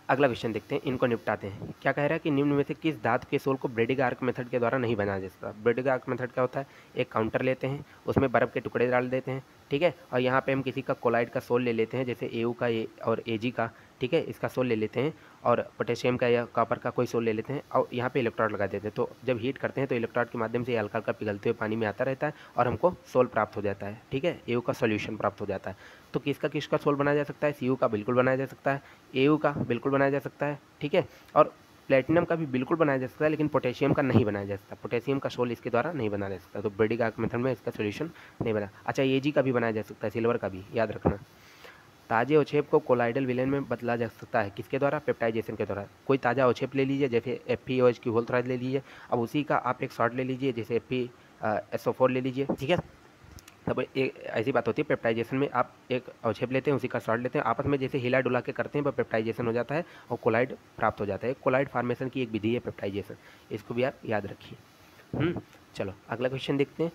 अगला क्वेश्चन देखते हैं, इनको निपटाते हैं। क्या कह रहा है कि निम्न में से किस धातु के सोल को ब्रेडिग आर्क मेथड के द्वारा नहीं बनाया जा सकता। ब्रेडिग आर्क मेथड क्या होता है, एक काउंटर लेते हैं, उसमें बर्फ़ के टुकड़े डाल देते हैं, ठीक है, और यहाँ पे हम किसी का कोलाइड का सोल ले लेते हैं, जैसे AU का और AG का, ठीक है, इसका सोल ले लेते हैं, और पोटेशियम का या कॉपर का कोई सोल ले लेते हैं और यहाँ पे इलेक्ट्रोड लगा देते हैं। तो जब हीट करते हैं तो इलेक्ट्रोड के माध्यम से हल्का हल्का पिघलते हुए पानी में आता रहता है और हमको सोल प्राप्त हो जाता है, ठीक है, AU का सोल्यूशन प्राप्त हो जाता है। तो किसका सोल बनाया जा सकता है, CU का बिल्कुल बनाया जा सकता है, AU का बिल्कुल बनाया जा सकता है, ठीक है, और प्लेटिनम का भी बिल्कुल बनाया जा सकता है, लेकिन पोटेशियम का नहीं बनाया जा सकता। पोटेशियम का सोल इसके द्वारा नहीं बनाया जा सकता, तो ब्रेडिग आर्क मेथड में इसका सोल्यूशन नहीं बना। अच्छा, AG का भी बनाया जा सकता है, सिल्वर का भी, याद रखना। ताजे अवक्षेप को कोलाइडल विलयन में बदला जा सकता है, किसके द्वारा, पेप्टाइजेशन के द्वारा। कोई ताज़ा अवक्षेप ले लीजिए, जैसे FeOH की होल थ्राइड ले लीजिए, अब उसी का आप एक शॉर्ट ले लीजिए, जैसे FeSO4 ले लीजिए, ठीक है। तब एक ऐसी बात होती है, पेप्टाइजेशन में आप एक अवक्षेप लेते हैं, उसी का शॉर्ट लेते हैं, आपस में जैसे हिला डुला के करते हैं, वह पेप्टाइजेशन हो जाता है और कोलाइड प्राप्त हो जाता है। कोलाइड फार्मेशन की एक विधि है पेप्टाइजेशन, इसको भी आप याद रखिए। चलो अगला क्वेश्चन देखते हैं।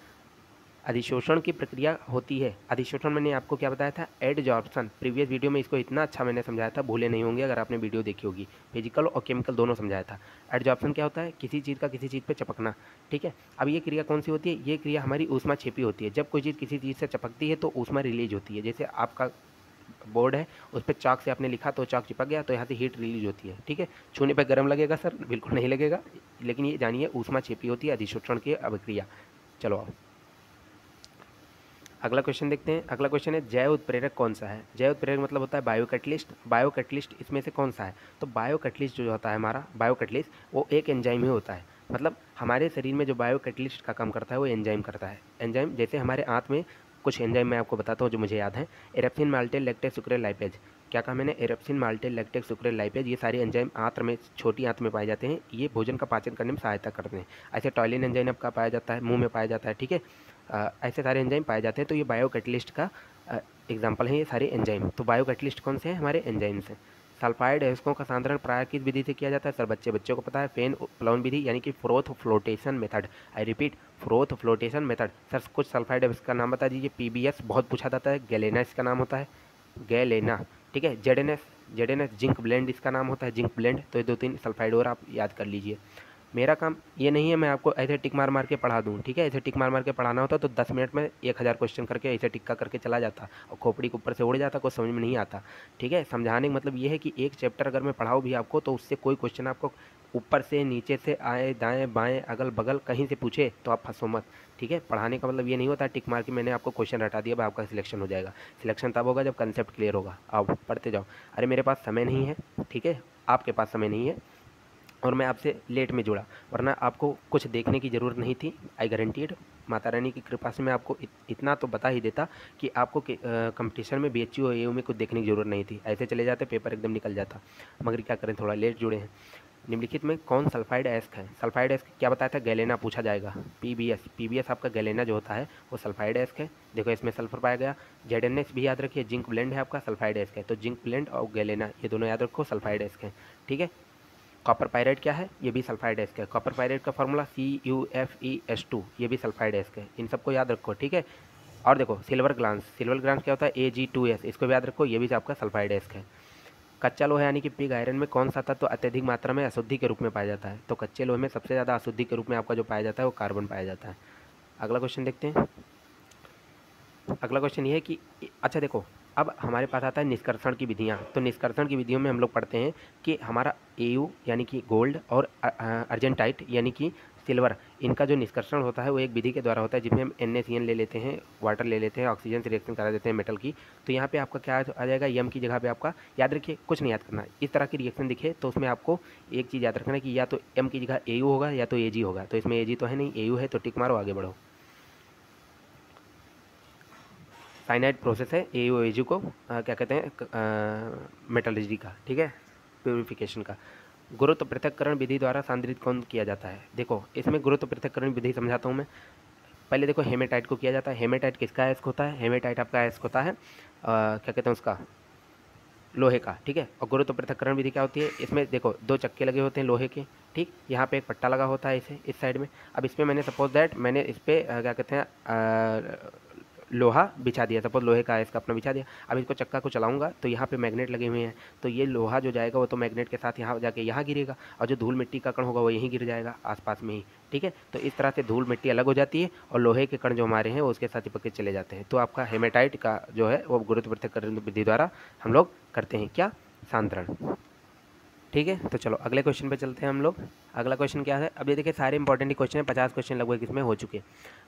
अधिशोषण की प्रक्रिया होती है, अधिशोषण मैंने आपको क्या बताया था, एडजॉर्प्शन। प्रीवियस वीडियो में इसको इतना अच्छा मैंने समझाया था, भूले नहीं होंगे अगर आपने वीडियो देखी होगी, फिजिकल और केमिकल दोनों समझाया था। एडजॉर्प्शन क्या होता है, किसी चीज़ का किसी चीज़ पे चिपकना, ठीक है। अब ये क्रिया कौन सी होती है, ये क्रिया हमारी ऊष्मा छेपी होती है। जब कोई चीज़ किसी चीज़ से चिपकती है तो ऊष्मा रिलीज होती है। जैसे आपका बोर्ड है, उस पर चॉक से आपने लिखा तो चॉक चिपक गया, तो यहाँ से हीट रिलीज होती है, ठीक है। छूने पर गर्म लगेगा सर, बिल्कुल नहीं लगेगा, लेकिन ये जानिए ऊष्मा छेपी होती है अधिशोषण की अभिक्रिया। चलो आओ अगला क्वेश्चन देखते हैं। अगला क्वेश्चन है, जैव उत्प्रेरक कौन सा है। जैव उत्प्रेरक मतलब होता है बायो कैटलिस्ट। बायो कैटलिस्ट इसमें से कौन सा है, तो बायो कैटलिस्ट जो होता है हमारा बायो कैटलिस्ट, वो एक एंजाइम ही होता है। मतलब हमारे शरीर में जो बायो कैटलिस्ट का काम करता है वो एंजाइम करता है। एंजाइम जैसे हमारे आंत में कुछ एंजाइम मैं आपको बताता हूँ जो मुझे याद है, एरेप्सिन माल्टेज लैक्टेज सुक्रेज लाइपेज। क्या कहा मैंने, एरेप्सिन माल्टेज लैक्टेज सुक्रेज लाइपेज, ये सारे एंजाइम आंत में, छोटी आंत में पाए जाते हैं। ये भोजन का पाचन करने में सहायता करते हैं। ऐसे टॉयलिन एंजाइम आपका पाया जाता है, मुंह में पाया जाता है, ठीक है। ऐसे सारे एंजाइम पाए जाते हैं। तो ये बायो कैटलिस्ट का एग्जाम्पल है ये सारे एंजाइम। तो बायो कैटलिस्ट कौन से हैं, हमारे एंजाइम्स हैं। सल्फाइड अयस्कों का सांद्रण प्राय किस विधि से किया जाता है, सर बच्चों को पता है, फेन प्लाउन विधि यानी कि froth flotation method. I repeat, froth flotation method. Sir कुछ सल्फाइड अयस्क का नाम बता दीजिए। PBS बहुत पूछा जाता है, गैलेना इसका नाम होता है, गैलेना, ठीक है। ZNS जिंक ब्लेंड इसका नाम होता है, जिंक ब्लेंड। तो ये 2-3 सल्फाइड और आप याद कर लीजिए। मेरा काम ये नहीं है मैं आपको ऐसे टिक मार मार के पढ़ा दूँ, ठीक है। ऐसे टिक मार मार के पढ़ाना होता तो 10 मिनट में 1000 क्वेश्चन करके ऐसे टिक्का करके चला जाता और खोपड़ी के ऊपर से उड़ जाता, कुछ समझ में नहीं आता, ठीक है। समझाने का मतलब ये है कि एक चैप्टर अगर मैं पढ़ाऊँ भी आपको तो उससे कोई क्वेश्चन आपको ऊपर से नीचे से आए दाएँ बाएँ अगल बगल कहीं से पूछे तो आप फंसो मत, ठीक है। पढ़ाने का मतलब ये नहीं होता टिक मार के मैंने आपको क्वेश्चन रटा दिया भाई आपका सिलेक्शन हो जाएगा। सिलेक्शन तब होगा जब कंसेप्ट क्लियर होगा। आओ पढ़ते जाओ। अरे मेरे पास समय नहीं है, ठीक है, आपके पास समय नहीं है और मैं आपसे लेट में जुड़ा, वरना आपको कुछ देखने की ज़रूरत नहीं थी। आई गारंटीड, माता रानी की कृपा से मैं आपको इतना तो बता ही देता कि आपको कंपटीशन में BHU और AU में कुछ देखने की ज़रूरत नहीं थी। ऐसे चले जाते पेपर एकदम निकल जाता, मगर क्या करें थोड़ा लेट जुड़े हैं। निम्नलिखित में कौन सल्फाइड एस्क है? सल्फाइड एस्क क्या बताया था? गैलेना पूछा जाएगा। PBS आपका गैलेना जो होता है वो सल्फाइड एस्क है। देखो इसमें सल्फर पाया गया। ZNS भी याद रखिए, जिंक ब्लेंड है आपका, सल्फाइड एस्क है। तो जिंक ब्लेंड और गैलेना ये दोनों याद रखो, सल्फाइड एस्क है, ठीक है। कॉपर पायरेट क्या है? ये भी सल्फाइड एस्क है। कॉपर पायरेट का फॉर्मूला CuFeS2, ये भी सल्फाइड एस्क है। इन सबको याद रखो, ठीक है। और देखो सिल्वर ग्लांस क्या होता है? Ag2S, इसको भी याद रखो, ये भी आपका सल्फाइड एस्क है। कच्चा लोहा यानी कि पिग आयरन में कौन सा तत्व तो अत्यधिक मात्रा में अशुद्धि के रूप में पाया जाता है? तो कच्चे लोहे में सबसे ज़्यादा अशुद्धि के रूप में आपका जो पाया जाता है वो कार्बन पाया जाता है। अगला क्वेश्चन देखते हैं। अगला क्वेश्चन ये है कि अच्छा देखो, अब हमारे पास आता है निष्कर्षण की विधियाँ। तो निष्कर्षण की विधियों में हम लोग पढ़ते हैं कि हमारा AU यानी कि गोल्ड और अर्जेंटाइट यानी कि सिल्वर, इनका जो निष्कर्षण होता है वो एक विधि के द्वारा होता है जिसमें हम NaCN ले लेते हैं, वाटर ले लेते हैं, ऑक्सीजन से रिएक्शन करा देते हैं मेटल की। तो यहाँ पे आपका क्या आ जाएगा? यम की जगह पे आपका, याद रखिए कुछ नहीं याद करना, इस तरह की रिएक्शन दिखे तो उसमें आपको एक चीज़ याद रखना है कि या तो M की जगह AU होगा या तो Ag होगा। तो इसमें Ag तो है नहीं, AU है, तो टिक मारो आगे बढ़ो। साइनाइड प्रोसेस है AuAg को क्या कहते हैं? मेटलर्जी का, ठीक है, प्यूरिफिकेशन का। गुरुत्व पृथक्करण विधि द्वारा सांद्रित कौन किया जाता है? देखो इसमें गुरुत्व पृथक्करण विधि समझाता हूँ मैं। पहले देखो हेमेटाइट को किया जाता है। हेमेटाइट किसका एस्क होता है? हेमेटाइट आपका एस्क होता है क्या कहते हैं उसका? लोहे का, ठीक है। और गुरुत्व पृथक्करण विधि क्या होती है? इसमें देखो दो चक्के लगे होते हैं लोहे के, ठीक, यहाँ पे एक पट्टा लगा होता है इसे इस साइड में। अब इसमें मैंने सपोज दैट मैंने इस पर क्या कहते हैं लोहा बिछा दिया, सपोज लोहे का इसका अपना बिछा दिया। अब इसको चक्का को चलाऊंगा तो यहाँ पे मैग्नेट लगे हुए हैं, तो ये लोहा जो जाएगा वो तो मैग्नेट के साथ यहाँ जाके यहाँ गिरेगा और जो धूल मिट्टी का कण होगा वो यहीं गिर जाएगा आसपास में ही, ठीक है। तो इस तरह से धूल मिट्टी अलग हो जाती है और लोहे के कण जो हमारे हैं वो उसके साथ चिपक के चले जाते हैं। तो आपका हेमेटाइट का जो है वो गुरुत्व पृथक्करण विधि द्वारा हम लोग करते हैं क्या? सांद्रण, ठीक है। तो चलो अगले क्वेश्चन पे चलते हैं हम लोग। अगला क्वेश्चन क्या है? अब ये देखिए सारे इंपॉर्टेंट क्वेश्चन है, 50 क्वेश्चन लगभग इसमें हो चुके हैं।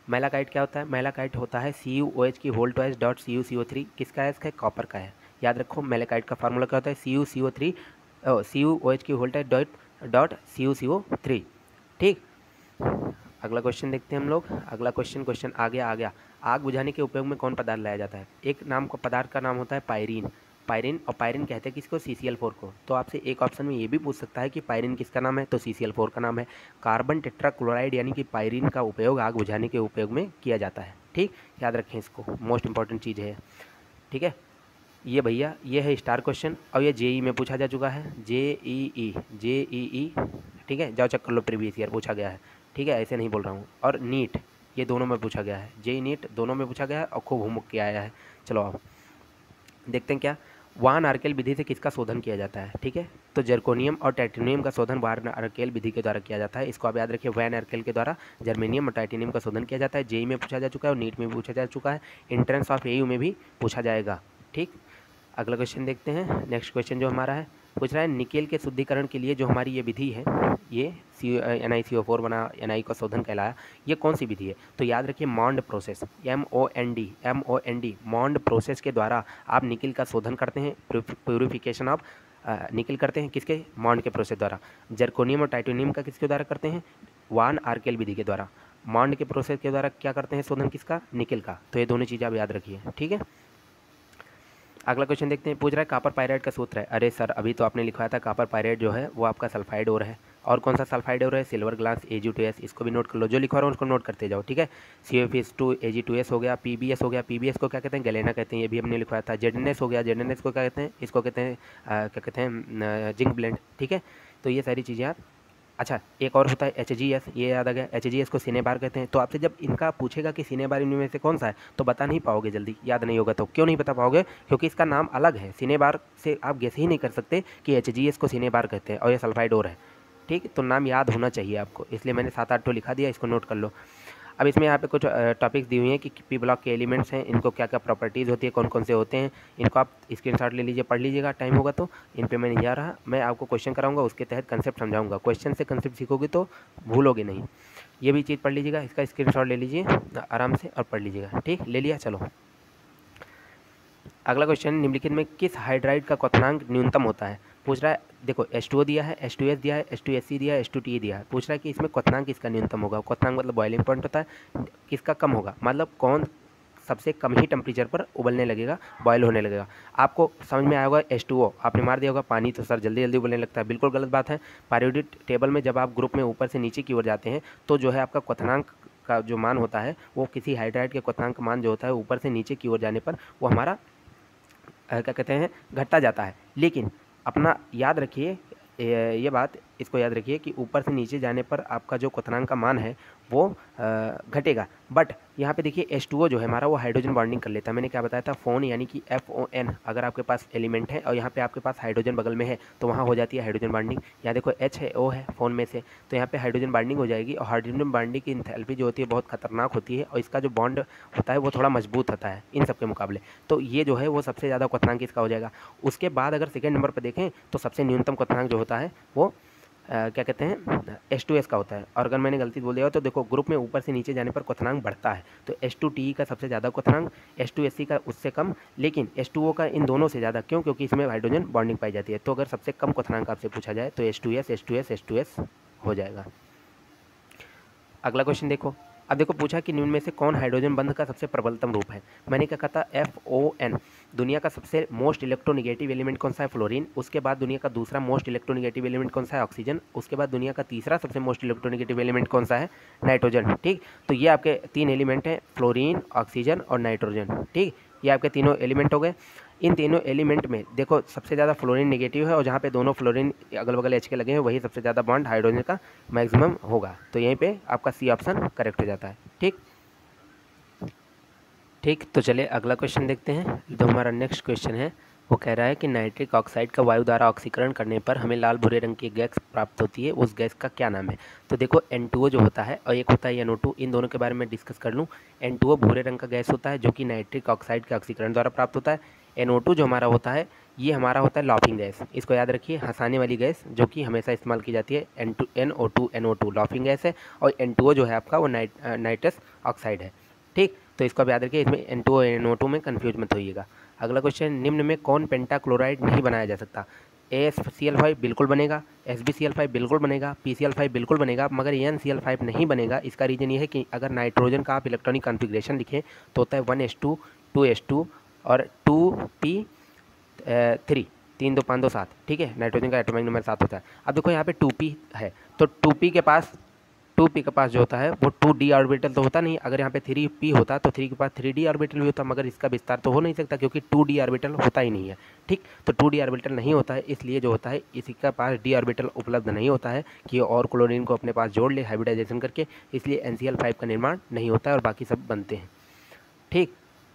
मैलाकाइट क्या होता है? मैलाकाइट होता है CuOH की होल ट्वाइस डॉट CuCO3, किसका है? इसका कॉपर का है। याद रखो मैलाकाइट का फार्मूला क्या होता है? CuOH की होल ट्वाइस डॉट CuCO3, ठीक। अगला क्वेश्चन देखते हैं हम लोग। अगला क्वेश्चन आ गया। आग बुझाने के उपयोग में कौन पदार्थ लाया जाता है? एक नाम का पदार्थ का नाम होता है पायरीन। और पायरीन कहते हैं किसको? CCl4 को। तो आपसे एक ऑप्शन में ये भी पूछ सकता है कि पायरीन किसका नाम है? तो CCl4 का नाम है। कार्बन टेट्राक्लोराइड यानी कि पायरीन का उपयोग आग बुझाने के उपयोग में किया जाता है, ठीक। याद रखें इसको, मोस्ट इंपॉर्टेंट चीज़ है, ठीक है। ये भैया ये है स्टार क्वेश्चन और ये JEE में पूछा जा चुका है। JEE, ठीक है, जाओ चेक कर लो, प्रीवियस ईयर पूछा गया है, ठीक है, ऐसे नहीं बोल रहा हूँ। और नीट ये दोनों में पूछा गया है, JEE नीट दोनों में पूछा गया है और खूब घूम के आया है। चलो अब देखते हैं क्या वान आर्केल विधि से किसका शोधन किया जाता है, ठीक है। तो जर्कोनियम और टाइटेनियम का शोधन वान आर्केल विधि के द्वारा किया जाता है। इसको आप याद रखिए, वैन आर्केल के द्वारा जर्मेनियम और टाइटेनियम का शोधन किया जाता है। JEE में पूछा जा चुका है और नीट में भी पूछा जा चुका है, एंट्रेंस ऑफ AU में भी पूछा जाएगा, ठीक। अगला क्वेश्चन देखते हैं। नेक्स्ट क्वेश्चन जो हमारा है पूछ रहा है निकेल के शुद्धिकरण के लिए जो हमारी ये विधि है, ये NiCO4 बना Na का शोधन कहलाया, ये कौन सी विधि है? तो याद रखिए मॉन्ड प्रोसेस, MOND मॉन्ड प्रोसेस के द्वारा आप निकेल का शोधन करते हैं, प्यूरिफिकेशन ऑफ निकेल करते हैं, किसके? मॉन्ड के प्रोसेस द्वारा। जर्कोनियम और टाइटेनियम का किसके द्वारा करते हैं? वान आर्केल विधि के द्वारा। मॉन्ड के प्रोसेस के द्वारा क्या करते हैं शोधन? किसका? निकेल का। तो ये दोनों चीज़ें आप याद रखिए, ठीक है। अगला क्वेश्चन देखते हैं। पूछ रहा है कॉपर पायराइड का सूत्र है। अरे सर अभी तो आपने लिखवाया था कॉपर पायराइड जो है वो आपका सल्फाइड ओर है। और कौन सा सल्फाइड ओर है? Silver glass Ag2S। इसको भी नोट कर लो, जो लिखवा रहा हूँ उसको नोट करते जाओ, ठीक है। CuFeS2 Ag2S हो गया। PBS हो गया, PBS को क्या कहते हैं? गैलेना कहते हैं, ये भी हमने लिखवाया था। ZNS हो गया, ZNS को क्या कहते हैं? इसको कहते हैं क्या कहते हैं? जिंक ब्लेंड, ठीक है। तो ये सारी चीज़ें आप, अच्छा एक और होता है HGS, ये याद आ गया, HGS को सिनेबार कहते हैं। तो आपसे जब इनका पूछेगा कि सिनेबार इनमें में से कौन सा है तो बता नहीं पाओगे, जल्दी याद नहीं होगा। तो क्यों नहीं बता पाओगे? क्योंकि इसका नाम अलग है। सिनेबार से आप गेस ही नहीं कर सकते कि HGS को सिनेबार कहते हैं और ये सल्फाइड और है, ठीक, तो नाम याद होना चाहिए आपको, इसलिए मैंने 7-8 तो लिखा दिया, इसको नोट कर लो। अब इसमें यहाँ पे कुछ टॉपिक्स दी हुई हैं कि पी ब्लॉक के एलिमेंट्स हैं, इनको क्या क्या प्रॉपर्टीज़ होती है, कौन कौन से होते हैं, इनको आप स्क्रीनशॉट ले लीजिए, पढ़ लीजिएगा, टाइम होगा तो। इन पे मैं नहीं जा रहा, मैं आपको क्वेश्चन कराऊंगा, उसके तहत कंसेप्ट समझाऊंगा। क्वेश्चन से कंसेप्ट सीखोगे तो भूलोगे नहीं। ये भी चीज़ पढ़ लीजिएगा, इसका स्क्रीनशॉट ले लीजिए आराम से और पढ़ लीजिएगा। ठीक, ले लिया, चलो अगला क्वेश्चन, निम्नलिखित में किस हाइड्राइड का क्वथनांक न्यूनतम होता है? पूछ रहा है, देखो H2O दिया है, H2S दिया है, H2SC दिया है, H2TE दिया है। पूछ रहा है कि इसमें क्वथनांक किसका न्यूनतम होगा। क्वथनांक मतलब बॉइलिंग पॉइंट होता है, किसका कम होगा, मतलब कौन सबसे कम ही टेम्परेचर पर उबलने लगेगा, बॉयल होने लगेगा। आपको समझ में आया होगा H2O, आपने मार दिया होगा पानी तो सर जल्दी जल्दी उबलने लगता है, बिल्कुल गलत बात है। पीरियोडिक टेबल में जब आप ग्रुप में ऊपर से नीचे की ओर जाते हैं तो जो है आपका क्वथनांक का जो मान होता है वो किसी हाइड्राइड के क्वथनांक मान जो होता है ऊपर से नीचे की ओर जाने पर वो हमारा क्या कहते हैं घटता जाता है। लेकिन अपना याद रखिए ये बात, इसको याद रखिए कि ऊपर से नीचे जाने पर आपका जो क्वथनांक का मान है वो घटेगा। बट यहाँ पे देखिए H2O जो है हमारा वो हाइड्रोजन बॉन्डिंग कर लेता है। मैंने क्या बताया था, फोन यानी कि FON अगर आपके पास एलिमेंट है और यहाँ पे आपके पास हाइड्रोजन बगल में है तो वहाँ हो जाती है हाइड्रोजन बॉन्डिंग। यहाँ देखो H है, O है फोन में से, तो यहाँ पे हाइड्रोजन बॉन्डिंग हो जाएगी। और हाइड्रोजन बॉन्डिंग की इंथैल्पी जो होती है बहुत खतरनाक होती है और इसका जो बॉन्ड होता है वो थोड़ा मजबूत होता है इन सब के मुकाबले। तो ये जो है वो सबसे ज़्यादा क्वथनांक इसका हो जाएगा। उसके बाद अगर सेकेंड नंबर पर देखें तो सबसे न्यूनतम क्वथनांक जो होता है वो क्या कहते हैं H2S का होता है। और अगर मैंने गलती बोल दिया तो देखो ग्रुप में ऊपर से नीचे जाने पर क्वथनांक बढ़ता है, तो H2TE का सबसे ज़्यादा क्वथनांक, H2SC का उससे कम, लेकिन H2O का इन दोनों से ज़्यादा। क्यों? क्योंकि इसमें हाइड्रोजन बॉन्डिंग पाई जाती है। तो अगर सबसे कम क्वथनांक आपसे पूछा जाए तो H2S H2S H2S हो जाएगा। अगला क्वेश्चन देखो, अब देखो पूछा कि निम्न में से कौन हाइड्रोजन बंध का सबसे प्रबलतम रूप है। मैंने क्या कहा था, FON। दुनिया का सबसे मोस्ट इलेक्ट्रोनिगेटिव एलिमेंट कौन सा है, फ्लोरीन। उसके बाद दुनिया का दूसरा मोस्ट इलेक्ट्रोनिगेटिव एलिमेंट कौन सा है, ऑक्सीजन। उसके बाद दुनिया का तीसरा सबसे मोस्ट इलेक्ट्रोनिगेटिव एलिमेंट कौन सा है, नाइट्रोजन। ठीक, तो ये आपके 3 एलिमेंट हैं, फ्लोरीन, ऑक्सीजन और नाइट्रोजन। ठीक, ये आपके तीनों एलिमेंट हो गए। इन तीनों एलिमेंट में देखो सबसे ज़्यादा फ्लोरीन नेगेटिव है और जहाँ पे दोनों फ्लोरीन अगल बगल H के लगे हैं वही सबसे ज़्यादा बॉन्ड हाइड्रोजन का मैक्सिमम होगा। तो यहीं पे आपका C ऑप्शन करेक्ट हो जाता है। ठीक, तो चलिए अगला क्वेश्चन देखते हैं। जो हमारा नेक्स्ट क्वेश्चन है वो कह रहा है कि नाइट्रिक ऑक्साइड का वायु द्वारा ऑक्सीकरण करने पर हमें लाल भूरे रंग की गैस प्राप्त होती है, उस गैस का क्या नाम है। तो देखो N2O जो होता है और एक होता है NO2, इन दोनों के बारे में डिस्कस कर लूँ। N2O भूरे रंग का गैस होता है जो कि नाइट्रिक ऑक्साइड के ऑक्सीकरण द्वारा प्राप्त होता है। NO2 जो हमारा होता है ये हमारा होता है लाफिंग गैस, इसको याद रखिए, हंसाने वाली गैस जो कि हमेशा इस्तेमाल की जाती है। NO2 लाफिंग गैस है और N2O जो है आपका वो नाइट्रस ऑक्साइड है। ठीक, तो इसको आप याद रखिए, इसमें N2O NO2 में कन्फ्यूज मत होइएगा। अगला क्वेश्चन, निम्न में कौन पेंटाक्लोराइड नहीं बनाया जा सकता। AsCl5 बिल्कुल बनेगा, SbCl5 बिल्कुल बनेगा, PCl5 बिल्कुल बनेगा, मगर NCl5 नहीं बनेगा। इसका रीज़न ये है कि अगर नाइट्रोजन का आप इलेक्ट्रॉनिक कॉन्फ़िगरेशन लिखें तो होता है 1s2 2s2 और 2p3, 3 2 5 2 7। ठीक है, नाइट्रोजन का एटॉमिक नंबर 7 होता है। अब देखो यहाँ पे 2p है तो 2p के पास जो होता है वो 2d ऑर्बिटल तो होता नहीं। अगर यहाँ पे 3p होता तो 3 के पास 3d ऑर्बिटल भी होता, मगर इसका विस्तार तो हो नहीं सकता क्योंकि 2d ऑर्बिटल होता ही नहीं है। ठीक, तो 2d ऑर्बिटल नहीं होता है, इसलिए जो होता है इसी का पास d ऑर्बिटल उपलब्ध नहीं होता है कि और क्लोरीन को अपने पास जोड़ ले हाइब्रिडाइजेशन करके, इसलिए NCl5 का निर्माण नहीं होता है और बाकी सब बनते हैं। ठीक,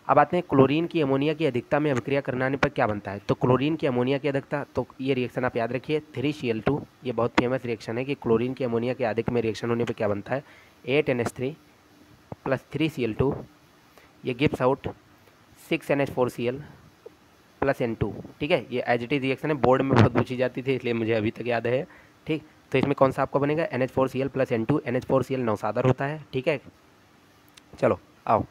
अब आते हैं क्लोरीन की अमोनिया की अधिकता में अभिक्रिया कराने पर क्या बनता है। तो क्लोरीन की अमोनिया की अधिकता, तो ये रिएक्शन आप याद रखिए 3Cl2, ये बहुत फेमस रिएक्शन है कि क्लोरीन की अमोनिया के अधिक में रिएक्शन होने पर क्या बनता है, 8NH3 प्लस 3Cl2, ये gives out 6NH4Cl plus N2। ठीक है, ये एजिटिव रिएक्शन है, बोर्ड में बहुत पूछी जाती थी इसलिए मुझे अभी तक याद है। ठीक, तो इसमें कौन सा आपका बनेगा, NH4Cl प्लस N2। NH4Cl नौसादर होता है। ठीक है, चलो आओ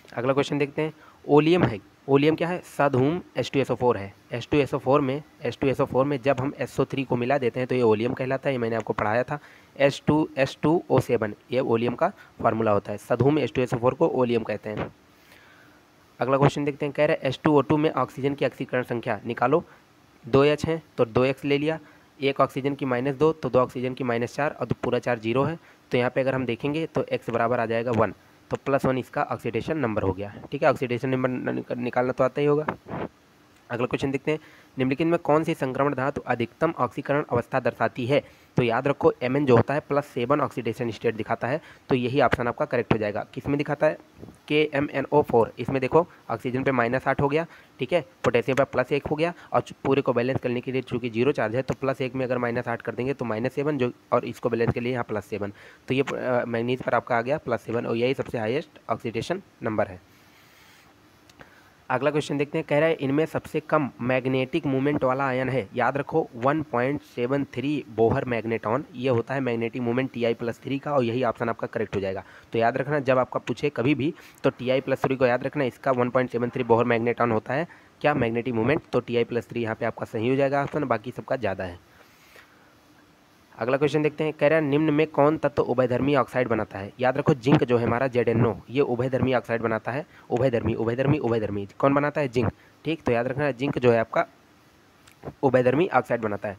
अगला क्वेश्चन देखते हैं। ओलियम है, ओलियम क्या है, सधूम H2SO4 है। H2SO4 में जब हम SO3 को मिला देते हैं तो ये ओलियम कहलाता है। ये मैंने आपको पढ़ाया था, H2O7 ये ओलियम का फार्मूला होता है। सधूम H2SO4 को ओलियम कहते हैं। अगला क्वेश्चन देखते हैं, कह रहे हैं H2O2 में ऑक्सीजन की ऑक्सीकरण संख्या निकालो। 2H है तो 2x ले लिया, एक ऑक्सीजन की -2 तो 2 ऑक्सीजन की -4 और पूरा 4 0 है। तो यहाँ पे अगर हम देखेंगे तो x बराबर आ जाएगा 1, तो +1 इसका ऑक्सीडेशन नंबर हो गया। ठीक है, ऑक्सीडेशन नंबर निकालना तो आता ही होगा। अगला क्वेश्चन देखते हैं, निम्नलिखित में कौन सी संक्रमण धातु अधिकतम ऑक्सीकरण अवस्था दर्शाती है? तो याद रखो Mn जो होता है +7 ऑक्सीडेशन स्टेट दिखाता है, तो यही ऑप्शन आपका करेक्ट हो जाएगा। किस में दिखाता है? KMnO4, इसमें देखो ऑक्सीजन पे -8 हो गया, ठीक है, पोटेशियम पे +1 हो गया, और पूरे को बैलेंस करने के लिए चूंकि 0 चार्ज है तो +1 में अगर -8 कर देंगे तो -7 जो, और इसको बैलेंस के लिए यहाँ +7, तो ये मैग्नीज पर आपका आ गया +7, और यही सबसे हाईएस्ट ऑक्सीडेशन नंबर है। अगला क्वेश्चन देखते हैं, कह रहा है इनमें सबसे कम मैग्नेटिक मूवमेंट वाला आयन है। याद रखो 1.73 बोहर मैग्नेटॉन, ये होता है मैग्नेटिक मूवमेंट Ti+3 का, और यही ऑप्शन आपका करेक्ट हो जाएगा। तो याद रखना जब आपका पूछे कभी भी तो Ti+3 को याद रखना, इसका 1.73 बोहर मैग्नेटॉन होता है क्या, मैग्नेटिक मूवमेंट, तो Ti+3 यहाँ पे आपका सही हो जाएगा ऑप्शन, बाकी सबका ज़्यादा है। अगला क्वेश्चन देखते हैं, कह रहा है निम्न में कौन तत्व उभयधर्मी ऑक्साइड बनाता है? याद रखो जिंक जो है हमारा ZnO, ये उभयधर्मी ऑक्साइड बनाता है। उभयधर्मी उभयधर्मी उभयधर्मी कौन बनाता है? जिंक। ठीक, तो याद रखना जिंक जो है आपका उभयधर्मी ऑक्साइड बनाता है।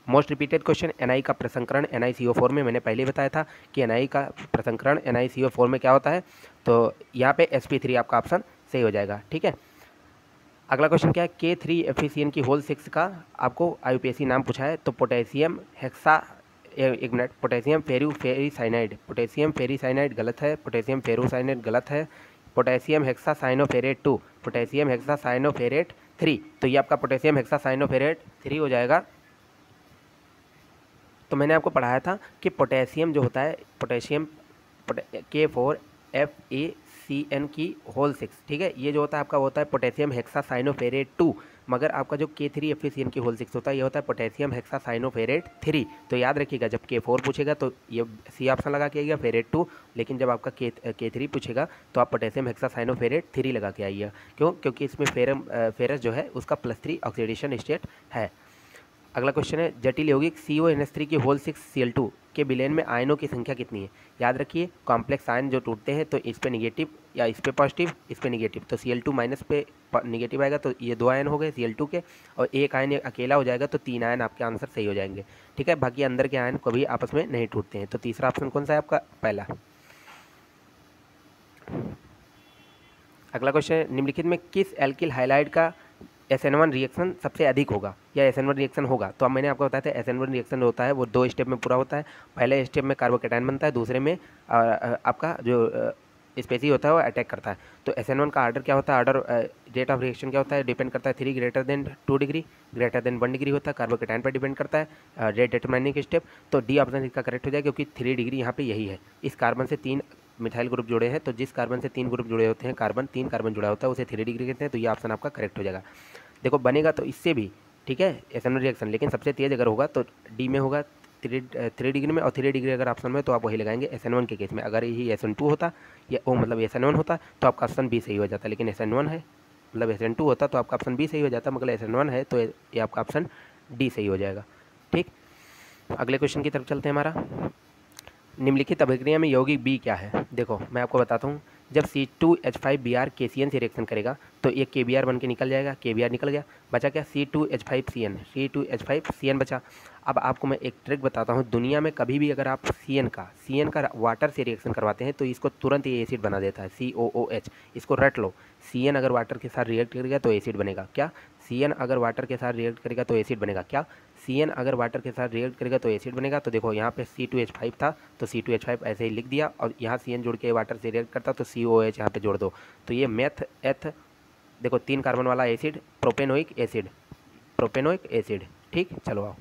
मोस्ट रिपीटेड क्वेश्चन, Na का प्रसंकरण NiCO4 में, मैंने पहले बताया था कि Na का प्रसंकरण NiCO4 में क्या होता है, तो यहाँ पे sp3 आपका ऑप्शन सही हो जाएगा। ठीक है, अगला क्वेश्चन क्या है, K3FeCN की होल 6 का आपको IUPAC नाम पूछा है, तो पोटेशियम हेक्सा, एक minute, potassium ferricyanide, potassium ferricyanide गलत है, पोटेशियम फेरोसाइनाइड गलत है, पोटेशियम हेक्सासाइनोफेरेट 2, पोटेशियम हेक्सासाइनोफेरेट 3, तो ये आपका पोटेशियम हेक्सासाइनोफेरेट 3 हो जाएगा। तो मैंने आपको पढ़ाया था कि पोटेशियम जो होता है, पोटेशियम K4FeCN की होल 6, ठीक है, ये जो होता है आपका होता है पोटेशियम हेक्सासाइनोफेरेट 2, मगर आपका जो K3FeCN की होल 6 होता है ये होता है पोटेशियम हेक्सासाइनोफेरेट 3। तो याद रखिएगा जब K4 पूछेगा तो ये सी ऑप्शन लगा के आइएगा, फेरेट 2, लेकिन जब आपका K3 पूछेगा तो आप पोटेशियम हेक्सासाइनोफेरेट 3 लगा के आइएगा। क्यों? क्योंकि इसमें फेरस जो है उसका +3 ऑक्सीडेशन स्टेट है। अगला क्वेश्चन है, जटिल यौगिक CONH3 की होल 6 Cl2 के विलयन में आयनों की संख्या कितनी है? याद रखिए कॉम्प्लेक्स आयन जो टूटते हैं तो इस पे निगेटिव या इस पे पॉजिटिव, इस पे निगेटिव, तो Cl2 माइनस पे निगेटिव आएगा, तो ये 2 आयन हो गए Cl2 के, और एक आयन अकेला हो जाएगा तो 3 आयन आपके आंसर सही हो जाएंगे। ठीक है, बाकी अंदर के आयन कभी आपस में नहीं टूटते हैं। तो तीसरा ऑप्शन कौन सा है आपका? पहला। अगला क्वेश्चन है, निम्नलिखित में किस एल्किल हाइलाइड का SN1 रिएक्शन सबसे अधिक होगा या SN1 रिएक्शन होगा? तो अब मैंने आपको बताया था SN1 रिएक्शन होता है वो 2 स्टेप में पूरा होता है। पहले स्टेप में कार्बोकेटायन बनता है, दूसरे में आपका जो स्पेसी होता है वो अटैक करता है। तो SN1 का आर्डर क्या होता है? आर्डर रेट ऑफ रिएक्शन क्या होता है? डिपेंड करता है 3 greater than 2 degree, greater than 1 degree होता है, कार्बोकेटायन पर डिपेंड करता है रेट डिटरमाइनिंग स्टेप। तो डी ऑप्शन इसका करेक्ट हो जाएगा क्योंकि 3 डिग्री यहाँ पे यही है। इस कार्बन से 3 मिथाइल ग्रुप जुड़े हैं, तो जिस कार्बन से 3 ग्रुप जुड़े होते हैं, कार्बन 3 कार्बन जुड़ा होता है उसे 3 डिग्री कहते हैं। तो ये ऑप्शन आपका करेक्ट हो जाएगा। देखो बनेगा तो इससे भी, ठीक है, SN1 रिएक्शन, लेकिन सबसे तेज अगर होगा तो डी में होगा 3 डिग्री में, और 3 डिग्री अगर ऑप्शन में तो आप वही लगाएंगे SN1 के केस में। अगर यही SN2 होता या ओ मतलब SN1 होता तो आपका ऑप्शन बी सही हो जाता, लेकिन SN1 है, मतलब SN2 होता तो आपका ऑप्शन बी सही हो जाता, मगर SN1 है तो ये आपका ऑप्शन डी सही हो जाएगा। ठीक, अगले क्वेश्चन की तरफ चलते हैं। हमारा निम्नलिखित अभिक्रिया में यौगिक बी क्या है? देखो मैं आपको बताता हूँ, जब C2H5Br KCN से रिएक्शन करेगा तो ये KBr बन के निकल जाएगा, KBr निकल गया, बचा क्या? C2H5CN, C2H5CN बचा। अब आपको मैं एक ट्रिक बताता हूँ, दुनिया में कभी भी अगर आप CN का वाटर से रिएक्शन करवाते हैं तो इसको तुरंत ये एसिड बना देता है, COOH। इसको रट लो, CN अगर वाटर के साथ रिएक्ट करेगा तो एसिड बनेगा क्या? CN अगर वाटर के साथ रिएक्ट करेगा तो एसिड बनेगा क्या? CN अगर वाटर के साथ रिएक्ट करेगा तो एसिड बनेगा। तो देखो यहाँ पे C2H5 था तो C2H5 ऐसे ही लिख दिया, और यहाँ CN जोड़ के वाटर से रिएक्ट करता तो COOH यहाँ पे जोड़ दो, तो ये मेथ एथ, देखो 3 कार्बन वाला एसिड, प्रोपेनोइक एसिड। ठीक, चलो आओ,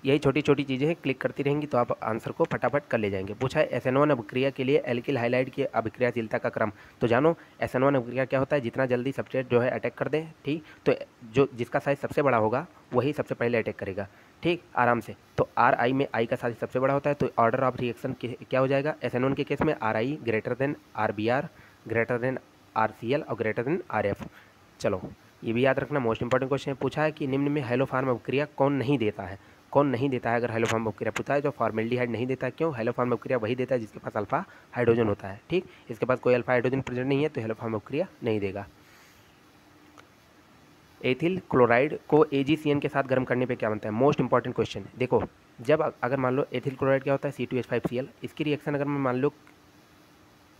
यही छोटी छोटी चीज़ें हैं, क्लिक करती रहेंगी तो आप आंसर को फटाफट कर ले जाएंगे। पूछा है SN1 अभिक्रिया के लिए एल्किल हाइलाइड की अभिक्रियाशीलता का क्रम। तो जानो SN1 अभिक्रिया क्या होता है, जितना जल्दी सबस्ट्रेट जो है अटैक कर दे, ठीक, तो जो जिसका साइज सबसे बड़ा होगा वही सबसे पहले अटैक करेगा, ठीक, आराम से। तो RI में I का साइज सबसे बड़ा होता है, तो ऑर्डर ऑफ रिएक्शन क्या हो जाएगा SN1 के केस में? RI greater than RBr, greater than RCl और ग्रेटर देन RF। चलो ये भी याद रखना, मोस्ट इंपॉर्टेंट क्वेश्चन है। पूछा है कि निम्न में हेलोफॉर्म अभिक्रिया कौन नहीं देता है? कौन नहीं देता है? अगर हेलोफॉर्म अभिक्रिया पूछा है, जो फॉर्मेल्डिहाइड नहीं देता है। क्यों? हेलोफॉर्म अभिक्रिया वही देता है जिसके पास अल्फा हाइड्रोजन होता है, ठीक, इसके पास कोई अल्फा हाइड्रोजन प्रेजेंट नहीं है तो हेलोफॉर्म अभिक्रिया नहीं देगा। एथिल क्लोराइड को AgCN के साथ गर्म करने पे क्या बनता है? Most important question. देखो जब अगर मान लो एथिल क्लोराइड क्या होता है? C2H5Cl, इसकी रिएक्शन अगर मैं मान लो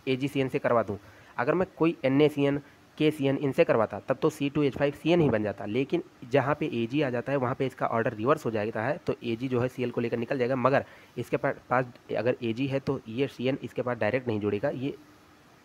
AgCN से करवा दूँ, अगर मैं कोई NaCN KCN इनसे करवाता तब तो C2H5CN ही बन जाता, लेकिन जहाँ पे Ag आ जाता है वहाँ पे इसका ऑर्डर रिवर्स हो जाता है, तो Ag जो है Cl को लेकर निकल जाएगा, मगर इसके पास अगर Ag है तो ये CN इसके पास डायरेक्ट नहीं जुड़ेगा, ये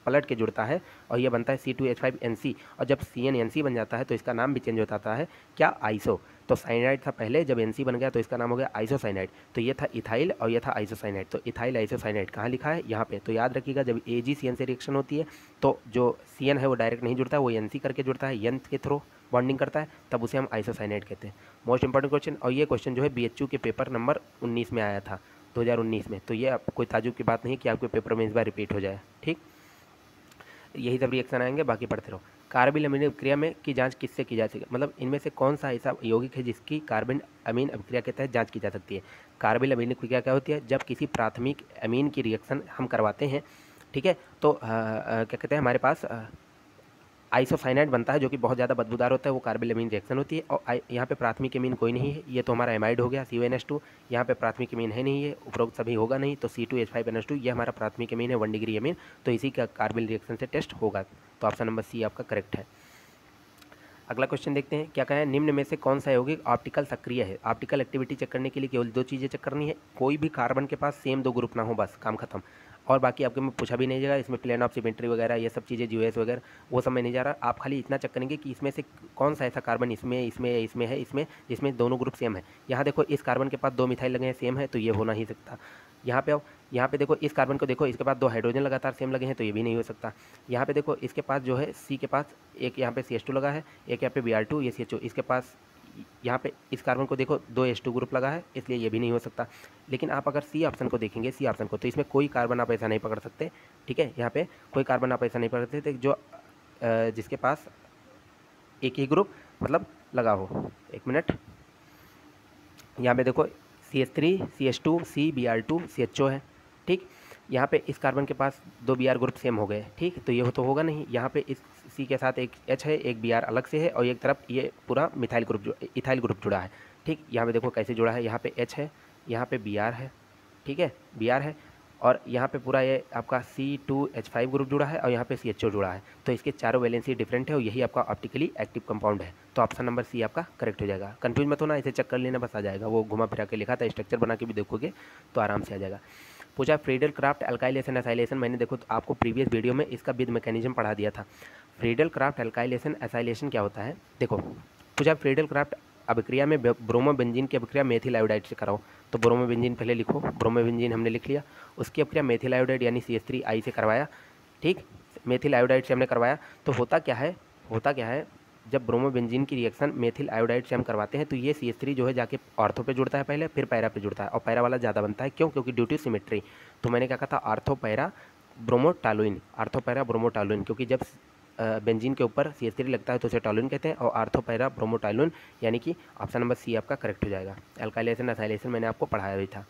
पलट के जुड़ता है और ये बनता है C2H5NC, और जब CnNC बन जाता है तो इसका नाम भी चेंज हो जाता है, क्या, आइसो। तो साइनाइड था पहले, जब NC बन गया तो इसका नाम हो गया आइसोसाइनाइड। तो ये था इथाइल और ये था आइसोसाइनाइड। तो इथाइल आइसोसाइनाइड कहाँ लिखा है, यहाँ पे। तो याद रखिएगा जब AgCN से रिएक्शन होती है तो जो CN है वो डायरेक्ट नहीं जुड़ता है, वो NC करके जुड़ता है, N के थ्रू बॉन्डिंग करता है, तब उसे हम आइसोसाइनाइड कहते हैं। मोस्ट इंपॉर्टेंट क्वेश्चन, और ये क्वेश्चन जो है BHU के पेपर नंबर 19 में आया था, 2019 में। तो ये कोई ताजुब की बात नहीं कि आपके पेपर में इस बार रिपीट हो जाए, ठीक। यही सब रिएक्शन आएंगे, बाकी पढ़ते रहो। कार्बिल अमीन अभिक्रिया में की जांच किससे की जा सकती है, मतलब इनमें से कौन सा ऐसा यौगिक है जिसकी कार्बिल अमीन अभिक्रिया के तहत जांच की जा सकती है। कार्बिल अमीन अभिक्रिया क्या होती है, जब किसी प्राथमिक अमीन की रिएक्शन हम करवाते हैं, ठीक है, तो क्या कहते हैं, हमारे पास आइसोसाइनाइड बनता है जो कि बहुत ज़्यादा बदबूदार होता है, वो कार्बिल अमीन रिएक्शन होती है। और यहाँ पे प्राथमिक अमीन कोई नहीं है, ये तो हमारा एमाइड हो गया CONH2, यहाँ पे प्राथमिक अमीन है नहीं, ये उपरोक्त सभी होगा नहीं, तो C2H5NH2 ये हमारा प्राथमिक अमीन है, 1 डिग्री अमीन, तो इसी का कार्बिल रिएक्शन से टेस्ट होगा। तो ऑप्शन नंबर C आपका करेक्ट है। अगला क्वेश्चन देखते हैं, क्या कहा है, निम्न में से कौन सा यौगिक ऑप्टिकल सक्रिय है। ऑप्टिकल एक्टिविटी चेक करने के लिए केवल 2 चीज़ें चेक करनी है, कोई भी कार्बन के पास सेम 2 ग्रुप ना हो, बस काम खत्म। और बाकी आपके में पूछा भी नहीं जाएगा, इसमें प्लेन ऑफ सिमेट्री वगैरह ये सब चीज़ें GOS वगैरह वो सब में नहीं जा रहा। आप खाली इतना चेक करेंगे कि इसमें से कौन सा ऐसा कार्बन इसमें है इसमें जिसमें दोनों ग्रुप सेम है। यहाँ देखो इस कार्बन के पास 2 मिथाइल लगे हैं, सेम है, तो ये हो नहीं सकता। यहाँ पे आओ, यहाँ पे देखो इस कार्बन को देखो, इसके पास 2 हाइड्रोजन लगातार सेम लगे हैं, तो ये भी नहीं हो सकता। यहाँ पे देखो इसके पास जो है C के पास एक यहाँ पे CH2 लगा है, एक यहाँ पे Br2, ये CHO, इसके पास यहाँ पे इस कार्बन को देखो 2 H2 ग्रुप लगा है, इसलिए ये भी नहीं हो सकता। लेकिन आप अगर C ऑप्शन को देखेंगे, C ऑप्शन को, तो इसमें कोई कार्बन आप ऐसा नहीं पकड़ सकते, ठीक है। यहाँ पे कोई कार्बन आप ऐसा नहीं पकड़ सकते जो जिसके पास एक ही ग्रुप मतलब लगा हो। एक मिनट, यहाँ पे देखो CH3 CH2 C Br2 CHO है, ठीक। यहाँ पे इस कार्बन के पास 2 Br ग्रुप सेम हो गए, ठीक, तो ये तो होगा नहीं। यहाँ पे इस C के साथ एक H है, एक Br अलग से है, और एक तरफ ये पूरा मिथाइल ग्रुप इथाइल ग्रुप जुड़ा है, ठीक। यहाँ पे देखो कैसे जुड़ा है, यहाँ पे H है, यहाँ पे Br है, ठीक है, Br है, और यहाँ पे पूरा ये आपका C2H5 ग्रुप जुड़ा है, और यहाँ पे CHO जुड़ा है, तो इसके चारों वैलेंसी डिफरेंट है, और यही आपका ऑप्टिकली एक्टिव कंपाउंड है। तो ऑप्शन नंबर C आपका करेक्ट हो जाएगा। कंफ्यूज मत होना, इसे चेक कर लेना, बस आ जाएगा। वो घुमा फिरा के लिखा था, स्ट्रक्चर बना के भी देखोगे तो आराम से आ जाएगा। पूछा फ्रीडल क्राफ्ट एल्काइलेशन एसाइलेशन, मैंने देखो तो आपको प्रीवियस वीडियो में इसका विद मैकेनिज्म पढ़ा दिया था। फ्रीडल क्राफ्ट एल्काइलेशन एसाइलेशन क्या होता है, देखो पूछा फ्रीडल क्राफ्ट अभिक्रिया में ब्रोमोबेंजीन की अभिक्रिया मेथिल आयोडाइड से कराओ, तो ब्रोमोबेंजीन पहले लिखो, ब्रोमोबेंजीन हमने लिख लिया, उसकी अभिक्रिया मेथिल आयोडाइड यानी CH3I से करवाया, ठीक, मेथिल आयोडाइड से हमने करवाया। तो होता क्या है, जब ब्रोमोबेंजीन की रिएक्शन मेथिल आयोडाइड से हम करवाते हैं तो ये CH3 जो है जाके ऑर्थो पे जुड़ता है पहले, फिर पैरा पे जुड़ता है, और पैरा वाला ज़्यादा बनता है, क्यों, क्योंकि ड्यू टू सिमेट्री। तो मैंने क्या कहा था, आर्थो पैरा ब्रोमोटालुइन, क्योंकि जब बेंजीन के ऊपर CH3 लगता है तो उसे टॉलुइन कहते हैं, और आर्थो पैरा ब्रोमोटालुइन, यानी कि ऑप्शन नंबर C आपका करेक्ट हो जाएगा। एल्काइलेशन एसाइलेशन मैंने आपको पढ़ाया भी था।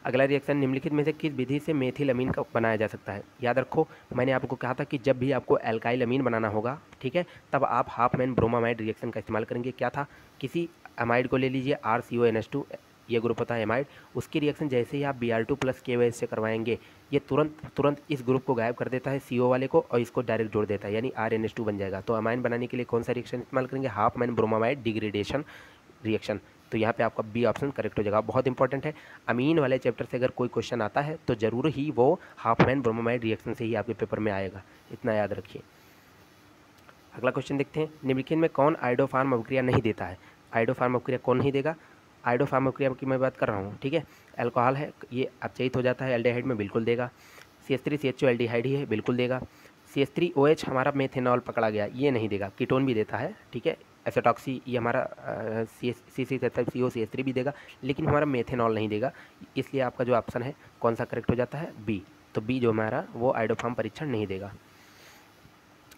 अगला रिएक्शन, निम्नलिखित में से किस विधि से मेथिल अमीन का बनाया जा सकता है। याद रखो मैंने आपको कहा था कि जब भी आपको एल्काइल अमीन बनाना होगा, ठीक है, तब आप हाफ मैन ब्रोमामाइड रिएक्शन का इस्तेमाल करेंगे। क्या था, किसी अमाइड को ले लीजिए, RCONH2 ये ग्रुप होता है एमाइड, उसकी रिएक्शन जैसे ही आप Br2 + KOH से करवाएंगे, ये तुरंत इस ग्रुप को गायब कर देता है CO वाले को, और इसको डायरेक्ट जोड़ देता है, यानी RNH2 बन जाएगा। तो अमाइन बनाने के लिए कौन सा रिएक्शन इस्तेमाल करेंगे, half man bromamide degradation reaction. तो यहाँ पे आपका B ऑप्शन करेक्ट हो जाएगा। बहुत इंपॉर्टेंट है, अमीन वाले चैप्टर से अगर कोई क्वेश्चन आता है तो जरूर ही वो हाफ मैन ब्रोमामाइड रिएक्शन से ही आपके पेपर में आएगा, इतना याद रखिए। अगला क्वेश्चन देखते हैं, निम्नलिखित में कौन आइडोफार्म अभिक्रिया नहीं देता है। आइडोफार्म अभिक्रिया कौन नहीं देगा, आइडोफार्म अभिक्रिया की मैं बात कर रहा हूँ, ठीक है। अल्कोहल है, ये अपचयित हो जाता है एल्डिहाइड में, बिल्कुल देगा। CH3 CHO एल्डिहाइड ही है, बिल्कुल देगा। CH3OH हमारा मेथेनॉल पकड़ा गया, ये नहीं देगा। कीटोन भी देता है, ठीक है, एसेटॉक्सी ये हमारा C6H5CO CH3 भी देगा, लेकिन हमारा मेथेनॉल नहीं देगा, इसलिए आपका जो ऑप्शन है कौन सा करेक्ट हो जाता है, B। तो B जो हमारा वो आइडोफार्म परीक्षण नहीं देगा।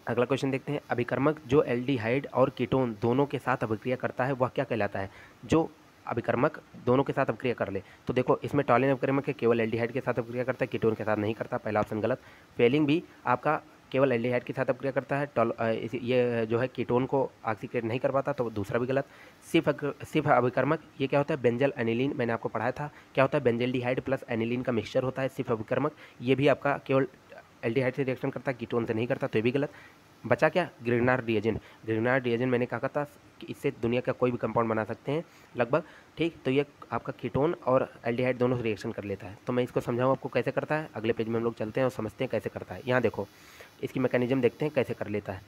अगला क्वेश्चन देखते हैं, अभिकर्मक जो एल्डिहाइड और कीटोन दोनों के साथ अभिक्रिया करता है वह क्या कहलाता है। जो अभिकर्मक दोनों के साथ अभिक्रिया कर ले, तो देखो इसमें टॉलिन अभिकर्मक है, केवल एल्डिहाइड के साथ अभिक्रिया करता है, कीटोन के साथ नहीं करता, पहला ऑप्शन गलत। फेलिंग भी आपका केवल एल्डिहाइड के साथ अभिक्रिया करता है, ये जो है कीटोन को ऑक्सीक्रेट नहीं कर पाता, तो दूसरा भी गलत। सिर्फ अभिकर्मक ये क्या होता है, बेंजल एनिलीन, मैंने आपको पढ़ाया था क्या होता है, बेंजल्डिहाइड प्लस एनिलीन का मिक्सचर होता है सिर्फ अभिकर्मक, ये भी आपका केवल एल्डिहाइड से रिएक्शन करता है, कीटोन से नहीं करता, तो ये भी गलत। बचा क्या, ग्रिग्नार्ड रिएजेंट। ग्रिग्नार्ड रिएजेंट मैंने कहा था कि इससे दुनिया का कोई भी कंपाउंड बना सकते हैं लगभग, ठीक। तो ये आपका कीटोन और एल्डिहाइड दोनों से रिएक्शन कर लेता है। तो मैं इसको समझाऊँ आपको कैसे करता है, अगले पेज में हम लोग चलते हैं और समझते हैं कैसे करता है। यहाँ देखो इसकी मैकेनिज्म देखते हैं कैसे कर लेता है।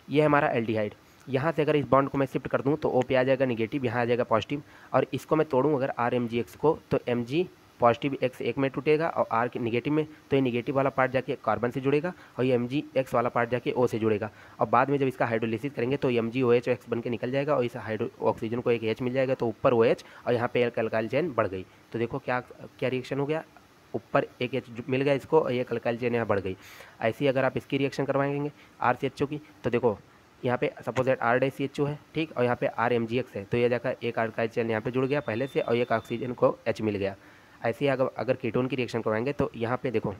ये हमारा एल्डिहाइड, यहाँ से अगर इस बॉन्ड को मैं शिफ्ट कर दूँ तो O पे आ जाएगा निगेटिव, यहाँ आ जाएगा पॉजिटिव, और इसको मैं तोड़ूँ अगर RMgX को, तो Mg पॉजिटिव X एक में टूटेगा और R निगेटिव में, तो ये निगेटिव वाला पार्ट जाके कार्बन से जुड़ेगा और ये MgX वाला पार्ट जाके O से जुड़ेगा, और बाद में जब इसका हाइड्रोलिसिस करेंगे तो MgOH X बन के निकल जाएगा और इस ऑक्सीजन को एक H मिल जाएगा, तो ऊपर OH और यहाँ पे अल्काइल चेन बढ़ गई। तो देखो क्या क्या रिएक्शन हो गया, ऊपर एक H मिल गया इसको और एक अल्काइल चेन यहाँ बढ़ गई। ऐसे ही अगर आप इसकी रिएक्शन करवाएंगे RCHO की, तो देखो यहाँ पे सपोज दैट R-CHO है, ठीक, और यहाँ पे RMgX है, तो ये जाकर एक अल्काइल चेन यहाँ पे जुड़ गया पहले से और एक ऑक्सीजन को H मिल गया। ऐसे ही अगर कीटोन की रिएक्शन करवाएंगे तो यहाँ पे देखो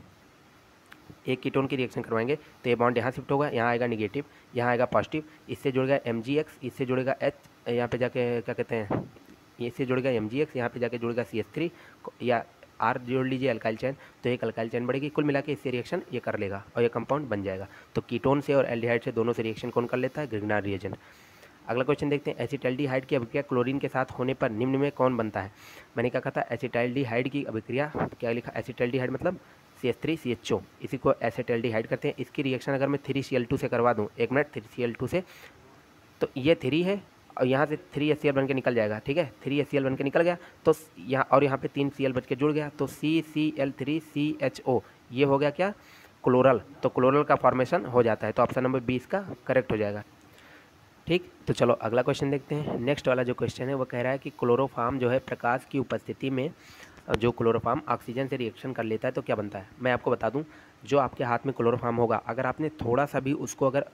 एक कीटोन की रिएक्शन करवाएंगे तो ये बॉन्ड यहाँ शिफ्ट होगा, यहाँ आएगा निगेटिव, यहाँ आएगा पॉजिटिव, इससे जुड़ेगा MgX, इससे जुड़ेगा H, यहाँ पे जाके क्या कहते हैं, इससे जुड़ेगा MgX, यहाँ पे जाके जुड़ेगा CH3 या R जोड़ लीजिए अल्काइल चैन, तो एक अल्काइल चैन बढ़ेगी। कुल मिला के इससे रिएक्शन ये कर लेगा और ये कंपाउंड बन जाएगा। तो कीटोन से और एल्डिहाइड से दोनों से रिएक्शन कौन कर लेता है, ग्रिग्नार्ड रिएजेंट। अगला क्वेश्चन देखते हैं, एसिटाल्डिहाइड की अभिक्रिया क्लोरीन के साथ होने पर निम्न में कौन बनता है। मैंने क्या कहा था, एसिटाल्डिहाइड की अभिक्रिया, क्या लिखा, एसिटाल्डिहाइड मतलब CH3CHO, इसी को एसिटाल्डिहाइड करते हैं। इसकी रिएक्शन अगर मैं 3Cl2 से करवा दूँ, एक मिनट, 3Cl2 से, तो ये 3 है और यहाँ से 3HCl बन के निकल जाएगा, ठीक है, 3HCl बन के निकल गया, तो यहाँ और यहाँ पे 3Cl बच के जुड़ गया, तो CCl3CHO, ये हो गया क्या, क्लोरल। तो क्लोरल का फॉर्मेशन हो जाता है, तो ऑप्शन नंबर 20 का करेक्ट हो जाएगा, ठीक। तो चलो अगला क्वेश्चन देखते हैं। नेक्स्ट वाला जो क्वेश्चन है वो कह रहा है कि क्लोरोफॉर्म जो है प्रकाश की उपस्थिति में, जो क्लोरोफॉर्म ऑक्सीजन से रिएक्शन कर लेता है तो क्या बनता है। मैं आपको बता दूं, जो आपके हाथ में क्लोरोफॉर्म होगा, अगर आपने थोड़ा सा भी उसको अगर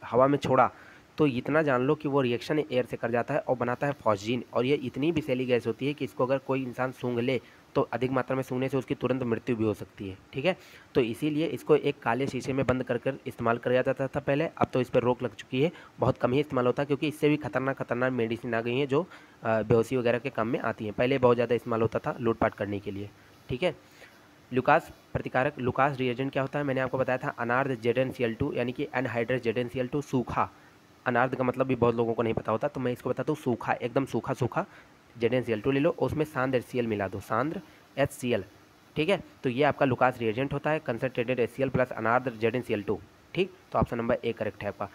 हवा में छोड़ा तो इतना जान लो कि वो रिएक्शन एयर से कर जाता है और बनाता है फॉस्जीन, और ये इतनी विषैली गैस होती है कि इसको अगर कोई इंसान सूंघ ले तो अधिक मात्रा में सूंघने से उसकी तुरंत मृत्यु भी हो सकती है, ठीक है। तो इसीलिए इसको एक काले शीशे में बंद कर कर इस्तेमाल किया जाता था पहले, अब तो इस पर रोक लग चुकी है, बहुत कम ही इस्तेमाल होता है, क्योंकि इससे भी खतरनाक मेडिसिन आ गई हैं जो बेहोशी वगैरह के काम में आती हैं। पहले बहुत ज़्यादा इस्तेमाल होता था लूटपाट करने के लिए, ठीक है। लुकास प्रतिकारक, लुकास रिएजेंट क्या होता है, मैंने आपको बताया था, अनार्द्र ZnCl2 यानी कि एनहाइड्रस ZnCl2, सूखा। अनार्द्र का मतलब भी बहुत लोगों को नहीं पता होता, तो मैं इसको बताता हूँ, सूखा, एकदम सूखा सूखा ZnCl2 ले लो, उसमें सांद्र HCl मिला दो, सांद्र HCl, ठीक है। तो ये आपका लुकास रिएजेंट होता है, कंसनट्रेटेड HCl प्लस अनार्द्र ZnCl2, ठीक। तो ऑप्शन नंबर ए करेक्ट है आपका।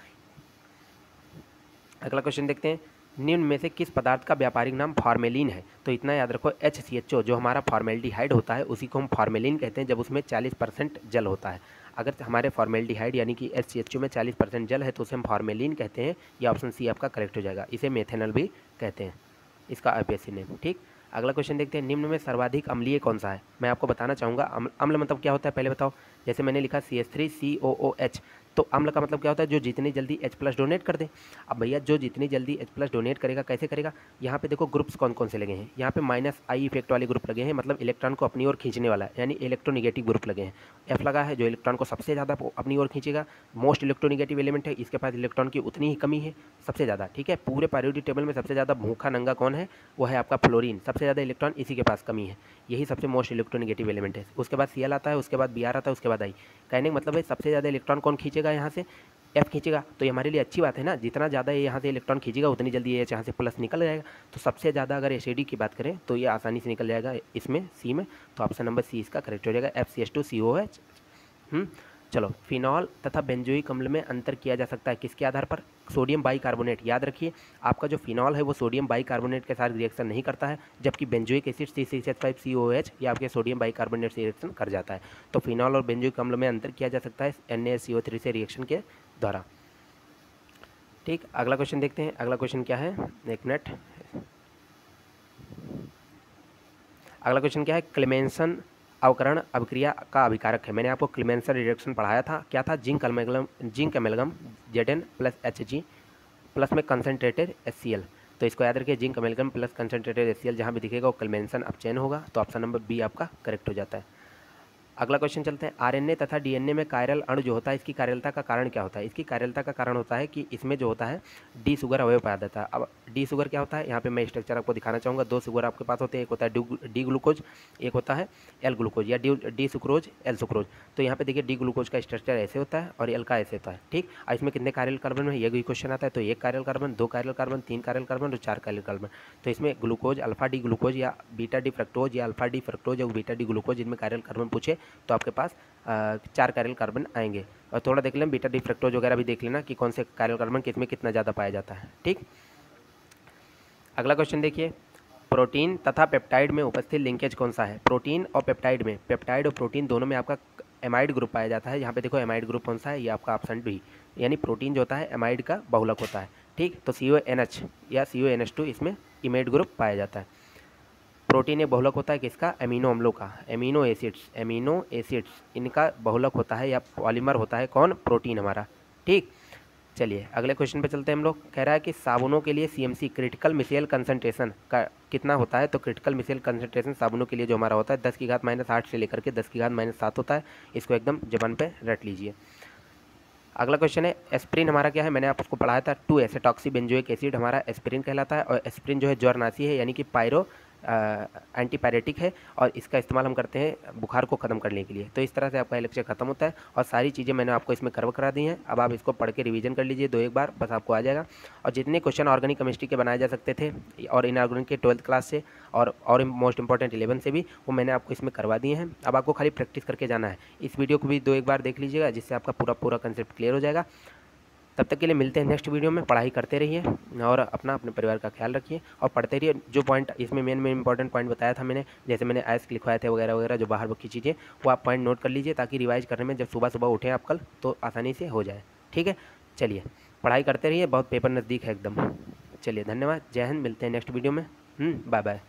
अगला क्वेश्चन देखते हैं, निम्न में से किस पदार्थ का व्यापारिक नाम फॉर्मेलिन है। तो इतना याद रखो, HCHO जो हमारा फॉर्मेल्डिहाइड होता है उसी को हम फॉर्मेलिन कहते हैं जब उसमें 40% जल होता है। अगर हमारे फॉर्मेल्डिहाइड यानी कि HCHO में 40% जल है तो उसे हम फॉर्मेलिन कहते हैं। ये ऑप्शन सी आपका करेक्ट हो जाएगा। इसे मेथेनॉल भी कहते हैं, इसका IUPAC नेम, ठीक। अगला क्वेश्चन देखते हैं, निम्न में सर्वाधिक अम्लीय कौन सा है। मैं आपको बताना चाहूँगा, अम्ल मतलब क्या होता है पहले बताओ। जैसे मैंने लिखा CH3COOH, तो अम्ल का मतलब क्या होता है, जो जितनी जल्दी H+ डोनेट कर दे। अब भैया जो जितनी जल्दी H+ डोनेट करेगा कैसे करेगा, यहाँ पे देखो ग्रुप्स कौन कौन से लगे हैं, यहाँ पे -I इफेक्ट वाले ग्रुप लगे हैं, मतलब इलेक्ट्रॉन को अपनी ओर खींचने वाला है, यानी इलेक्ट्रोनिगेटिव ग्रुप लगे हैं। F लगा है जो इलेक्ट्रॉन को सबसे ज़्यादा अपनी ओर खींचेगा, मोस्ट इलेक्ट्रोनिगेटिव एलिमेंट है, इसके पास इलेक्ट्रॉन की उतनी ही कमी है सबसे ज़्यादा, ठीक है। पूरे पीरियोडिक टेबल में सबसे ज़्यादा भूखा नंगा कौन है, वो है आपका फ्लोरीन, सबसे ज़्यादा इलेक्ट्रॉन इसी के पास कमी है, यही सबसे मोस्ट इलेक्ट्रोनिगेटिव एलिमेंट है। उसके बाद Cl आता है, उसके बाद Br आता है, उसके बाद I। कहने का मतलब है सबसे ज़्यादा इलेक्ट्रॉन कौन खींचेगा, यहाँ से F खींचेगा, तो ये हमारे लिए अच्छी बात है ना, जितना ज़्यादा ये यहाँ से इलेक्ट्रॉन खींचेगा उतनी जल्दी ये यहाँ से प्लस निकल जाएगा। तो सबसे ज़्यादा अगर एसिडी की बात करें तो ये आसानी से निकल जाएगा इसमें C में, तो ऑप्शन नंबर C इसका करेक्ट हो जाएगा, FCH2COH। चलो, फिनॉल तथा बेंजोइक अम्ल में अंतर किया जा सकता है किसके आधार पर, सोडियम बाइकार्बोनेट। याद रखिए आपका जो फिनॉल है वो सोडियम बाइकार्बोनेट के साथ रिएक्शन नहीं करता है, जबकि बेंजोइक एसिड C6H5COOH ये आपके सोडियम बाइकार्बोनेट से रिएक्शन कर जाता है। तो फिनॉल और बेंजोइक अम्ल में अंतर किया जा सकता है NaCO3 से रिएक्शन के द्वारा, ठीक। अगला क्वेश्चन देखते हैं, अगला क्वेश्चन क्या है, एक मिनट। अगला क्वेश्चन क्या है, क्लेमेंसन अवकरण अभिक्रिया का अभिकारक है। मैंने आपको क्लेमेंसन रिएक्शन पढ़ाया था, क्या था, zinc एमेलगम Zn plus Hg plus में कंसनट्रेटेड HCl। तो इसको याद रखिए, जिंक एमेलगम प्लस कंसनट्रेटेड HCl जहाँ भी दिखेगा वो क्लेमेंसन अपचयन होगा, तो ऑप्शन नंबर बी आपका करेक्ट हो जाता है। अगला क्वेश्चन चलते हैं, आरएनए तथा डीएनए में कायरल अणु जो होता है इसकी कायरलता का कारण क्या होता है? इसकी कायरलता का कारण होता है कि इसमें जो होता है डी शुगर अवयव पाया जाता है। अब डी शुगर क्या होता है, यहाँ पे मैं स्ट्रक्चर आपको दिखाना चाहूँगा। 2 शुगर आपके पास होते हैं, एक होता है डी ग्लूकोज, एक होता है एल ग्लूकोज या डी सुक्रोज एल सुक्रोज। तो यहाँ पे देखिए डी ग्लूकोज का स्ट्रक्चर ऐसे होता है और एल का ऐसे होता है, ठीक। और इसमें कितने कायरल कार्बन है, ये भी क्वेश्चन आता है। तो 1 chiral carbon, 2 chiral carbon, 3 chiral carbon और 4 कायरल कार्बन। तो इसमें ग्लूकोज, अल्फा डी ग्लूकोज या बीटा डी फ्रक्टोज या अल्फा डी फ्रक्टोज या बीटा डी ग्लूकोज, इनमें कायरल कार्बन पूछे तो आपके पास 4 कायरल कार्बन आएंगे। और थोड़ा देख लें बीटा डी फ्रक्टोज वगैरह भी देख लेना कि कौन से कायरल कार्बन किसमें कितना ज़्यादा पाया जाता है, ठीक। अगला क्वेश्चन देखिए, प्रोटीन तथा पेप्टाइड में उपस्थित लिंकेज कौन सा है? प्रोटीन और पेप्टाइड में, पेप्टाइड और प्रोटीन दोनों में आपका एमाइड ग्रुप पाया जाता है। यहाँ पे देखो एमाइड ग्रुप कौन सा है, ये आपका ऑप्शन बी, यानी प्रोटीन जो होता है एमाइड का बहुलक होता है, ठीक। तो CONH या CONH2 इसमें इमाइड ग्रुप पाया जाता है। प्रोटीन एक बहुलक होता है किसका? एमिनो अम्लों का, एमिनो एसिड्स इनका बहुलक होता है या पॉलीमर होता है कौन? प्रोटीन हमारा, ठीक। चलिए अगले क्वेश्चन पे चलते हैं हम लोग। कह रहा है कि साबुनों के लिए CMC क्रिटिकल मिसेल कंसंट्रेशन का कितना होता है? तो क्रिटिकल मिसेल कंसंट्रेशन साबुनों के लिए जो हमारा होता है 10⁻⁸ से लेकर के 10⁻7 होता है। इसको एकदम जबान पे रट लीजिए। अगला क्वेश्चन है, एस्प्रिन हमारा क्या है? मैंने आपको पढ़ाया था 2-एसिटॉक्सी बेंजोइक एसिड हमारा एस्प्रिन कहलाता है। और एस्प्रिन जो है ज्वरनाशी है, यानी कि एंटीपायरेटिक है और इसका इस्तेमाल हम करते हैं बुखार को ख़त्म करने के लिए। तो इस तरह से आपका लेक्चर खत्म होता है और सारी चीज़ें मैंने आपको इसमें कवर करा दी हैं। अब आप इसको पढ़ के रिवीजन कर लीजिए 2-1 बार, बस आपको आ जाएगा। और जितने क्वेश्चन ऑर्गेनिक केमिस्ट्री के बनाए जा सकते थे और इनऑर्गेनिक के 12th क्लास से और मोस्ट इंपॉर्टेंट 11 से भी, वो मैंने आपको इसमें करवा दिए हैं। अब आपको खाली प्रैक्टिस करके जाना है। इस वीडियो को भी 2-1 बार देख लीजिएगा, जिससे आपका पूरा कंसेप्ट क्लियर हो जाएगा। तब तक के लिए मिलते हैं नेक्स्ट वीडियो में। पढ़ाई करते रहिए और अपने परिवार का ख्याल रखिए और पढ़ते रहिए। जो पॉइंट इसमें मेन इंपॉर्टेंट पॉइंट बताया था मैंने, जैसे मैंने आयस्क लिखवाए थे वगैरह वगैरह, जो बाहर की चीज़ें, वो आप पॉइंट नोट कर लीजिए ताकि रिवाइज करने में जब सुबह उठें आप कल तो आसानी से हो जाए, ठीक है। चलिए पढ़ाई करते रहिए, बहुत पेपर नज़दीक है एकदम। चलिए धन्यवाद, जय हिंद, मिलते हैं नेक्स्ट वीडियो में। Bye bye.